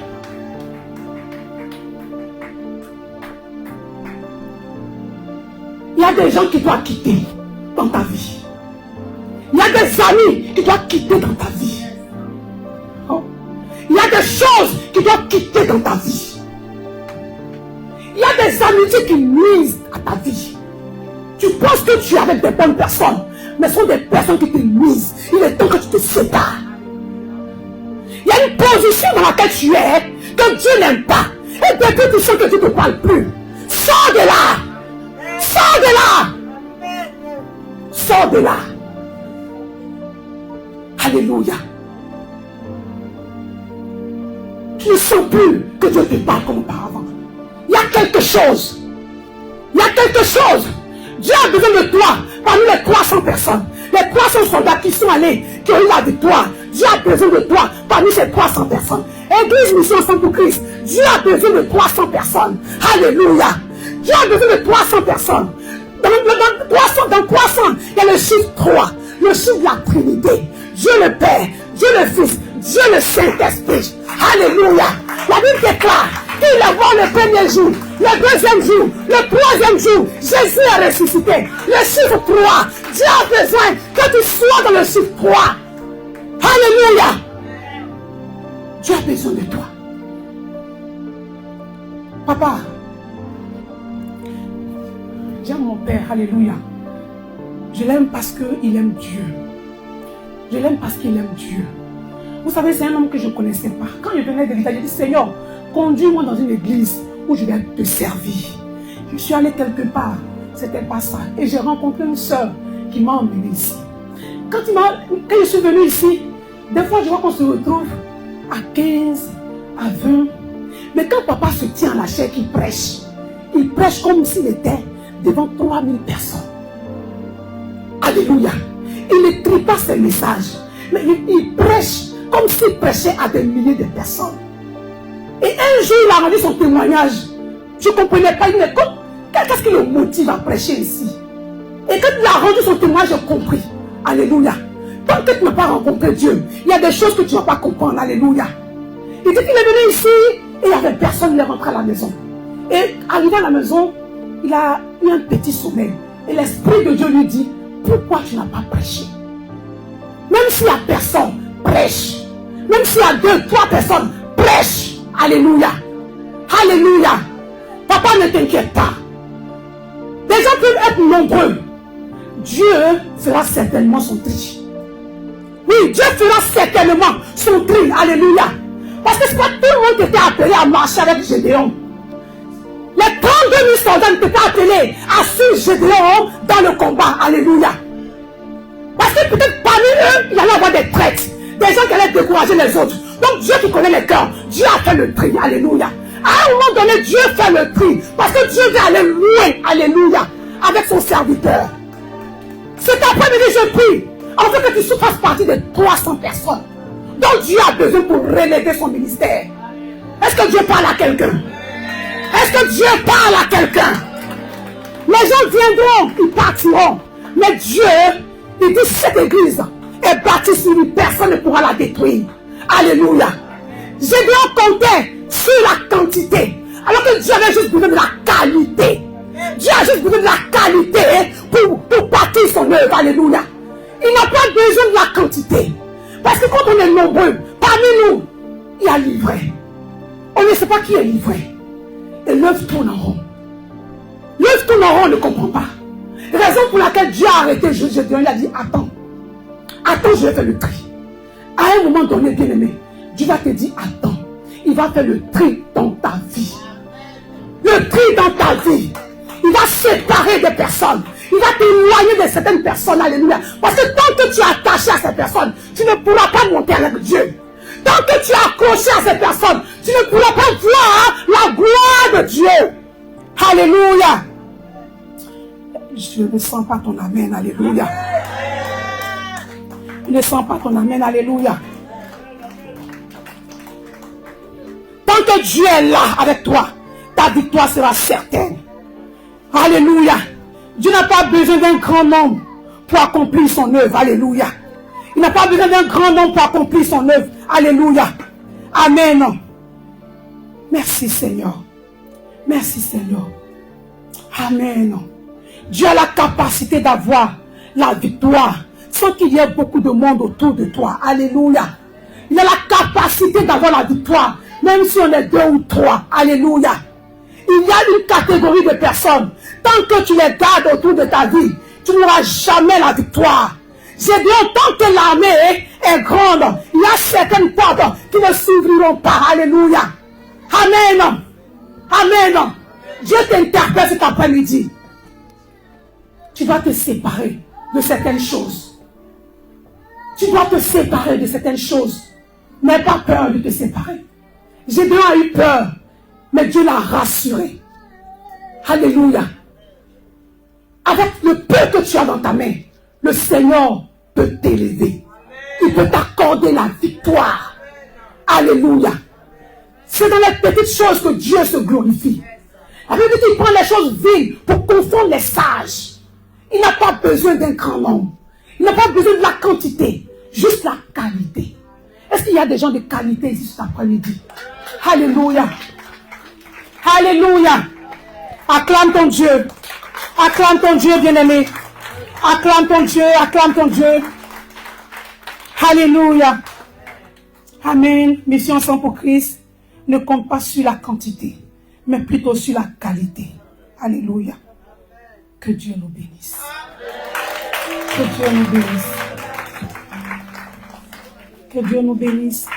[SPEAKER 1] Il y a des gens qui doivent quitter dans ta vie. Il y a des amis qui doivent quitter dans ta vie. Oh. Il y a des choses qui doivent quitter dans ta vie. Il y a des amitiés qui nuisent à ta vie. Tu penses que tu es avec des bonnes personnes, mais ce sont des personnes qui te nuisent. Il est temps que tu te sépares. Il y a une position dans laquelle tu es que Dieu n'aime pas. Et depuis tu sens que Dieu ne te parle plus. Sors de là. Sors de là. Sors de là. Alléluia. Tu ne sens plus que Dieu te parle comme auparavant. Il y a quelque chose. Il y a quelque chose. Dieu a besoin de toi parmi les 300 personnes. Les 300 soldats qui sont allés, qui ont eu la victoire. Dieu a besoin de toi parmi ces 300 personnes. Église Mission Ensemble pour Christ. Dieu a besoin de 300 personnes. Alléluia. Dieu a besoin de 300 personnes. Dans 300, il y a le chiffre 3. Le chiffre de la Trinité. Dieu le Père, Dieu le Fils, Dieu le Saint-Esprit. Alléluia. La Bible déclare qu'il est mort le premier jour, le deuxième jour, le troisième jour. Jésus est ressuscité. Le chiffre 3. Dieu a besoin que tu sois dans le chiffre 3. Alléluia. Dieu a besoin de toi. Papa, j'aime mon Père. Alléluia. Je l'aime parce qu'il aime Dieu. Je l'aime parce qu'il aime Dieu. Vous savez, c'est un homme que je ne connaissais pas. Quand je venais de l'Italie, j'ai dit, Seigneur, conduis-moi dans une église où je vais te servir. Je suis allé quelque part, c'était pas ça. Et j'ai rencontré une soeur qui m'a emmené ici. Quand je suis venu ici, des fois je vois qu'on se retrouve à 15, à 20. Mais quand papa se tient à la chair, il prêche comme s'il était devant 3000 personnes. Alléluia. Il ne trie pas ses messages, mais il prêche comme s'il prêchait à des milliers de personnes. Et un jour, il a rendu son témoignage. Je ne comprenais pas. Qu'est-ce qui le motive à prêcher ici? Et quand il a rendu son témoignage, j'ai compris. Alléluia. Tant que tu n'as pas rencontré Dieu, il y a des choses que tu ne vas pas comprendre. Alléluia. Il dit qu'il est venu ici Et il n'y avait personne, il est rentré à la maison. Et arrivé à la maison, il a eu un petit sommeil. Et l'Esprit de Dieu lui dit, pourquoi tu n'as pas prêché? Même s'il n'y a personne, prêche. Même s'il y a 2, 3 personnes, prêche. Alléluia. Alléluia. Papa, ne t'inquiète pas. Les gens peuvent être nombreux. Dieu fera certainement son tri. Oui, Dieu fera certainement son tri. Alléluia. Parce que c'est pas tout le monde était appelé à marcher avec Gédéon. Les 32 000 soldats n'étaient pas appelés à suivre Gédéon dans le combat. Alléluia. Parce que peut-être parmi eux, il y allait avoir des traîtres. Des gens qui allaient décourager les autres. Donc Dieu qui connaît les cœurs, Dieu a fait le tri. Alléluia. À un moment donné, Dieu fait le tri. Parce que Dieu veut aller loin. Alléluia. Avec son serviteur. Cet après-midi, je prie. En fait que tu fasses partie de 300 personnes. Donc Dieu a besoin pour relever son ministère. Est-ce que Dieu parle à quelqu'un? Est-ce que Dieu parle à quelqu'un? Les gens viendront, ils partiront. Mais Dieu, il dit cette église est bâtie sur lui, personne ne pourra la détruire. Alléluia. Gédéon comptait sur la quantité. Alors que Dieu avait juste besoin de la qualité. Dieu a juste besoin de la qualité pour bâtir son œuvre. Alléluia. Il n'a pas besoin de la quantité. Parce que quand on est nombreux, parmi nous, il y a livré. On ne sait pas qui est livré. Et l'œuvre tourne en rond. L'œuvre tourne en rond, on ne comprend pas. Raison pour laquelle Dieu a arrêté Gédéon, il a dit, attends. Attends, je vais faire le tri. À un moment donné, bien aimé, Dieu va te dire, attends. Il va faire le tri dans ta vie. Le tri dans ta vie. Il va séparer des personnes. Il va t'éloigner de certaines personnes. Alléluia. Parce que tant que tu es attaché à ces personnes, tu ne pourras pas monter avec Dieu. Tant que tu es accroché à ces personnes, tu ne pourras pas voir la gloire de Dieu. Alléluia. Je ne sens pas ton amen. Alléluia. Je ne sens pas ton amen. Alléluia. Tant que Dieu est là avec toi, ta victoire sera certaine. Alléluia. Dieu n'a pas besoin d'un grand nombre pour accomplir son œuvre. Alléluia. Il n'a pas besoin d'un grand nombre pour accomplir son œuvre. Alléluia. Amen. Merci Seigneur. Merci Seigneur. Amen. Dieu a la capacité d'avoir la victoire sans qu'il y ait beaucoup de monde autour de toi. Alléluia. Il a la capacité d'avoir la victoire même si on est 2 ou 3. Alléluia. Il y a une catégorie de personnes. Tant que tu les gardes autour de ta vie, tu n'auras jamais la victoire. J'ai dit, tant que l'armée est grande, il y a certaines portes qui ne s'ouvriront pas. Alléluia. Amen. Amen. Dieu t'interpelle cet après-midi. Tu dois te séparer de certaines choses. Tu dois te séparer de certaines choses. N'aie pas peur de te séparer. Gédéon a eu peur, mais Dieu l'a rassuré. Alléluia. Avec le peu que tu as dans ta main, le Seigneur peut t'élever. Il peut t'accorder la victoire. Alléluia. C'est dans les petites choses que Dieu se glorifie. La Bible dit qu'il prend les choses viles pour confondre les sages. Il n'a pas besoin d'un grand nombre. Il n'a pas besoin de la quantité. Juste la qualité. Est-ce qu'il y a des gens de qualité ici cet après-midi? Alléluia. Alléluia. Acclame ton Dieu. Acclame ton Dieu, bien-aimé. Acclame ton Dieu, acclame ton Dieu. Alléluia. Amen. Mission sans pour Christ ne compte pas sur la quantité, mais plutôt sur la qualité. Alléluia. Que Dieu nous bénisse. Que Dieu nous bénisse. Que Dieu nous bénisse.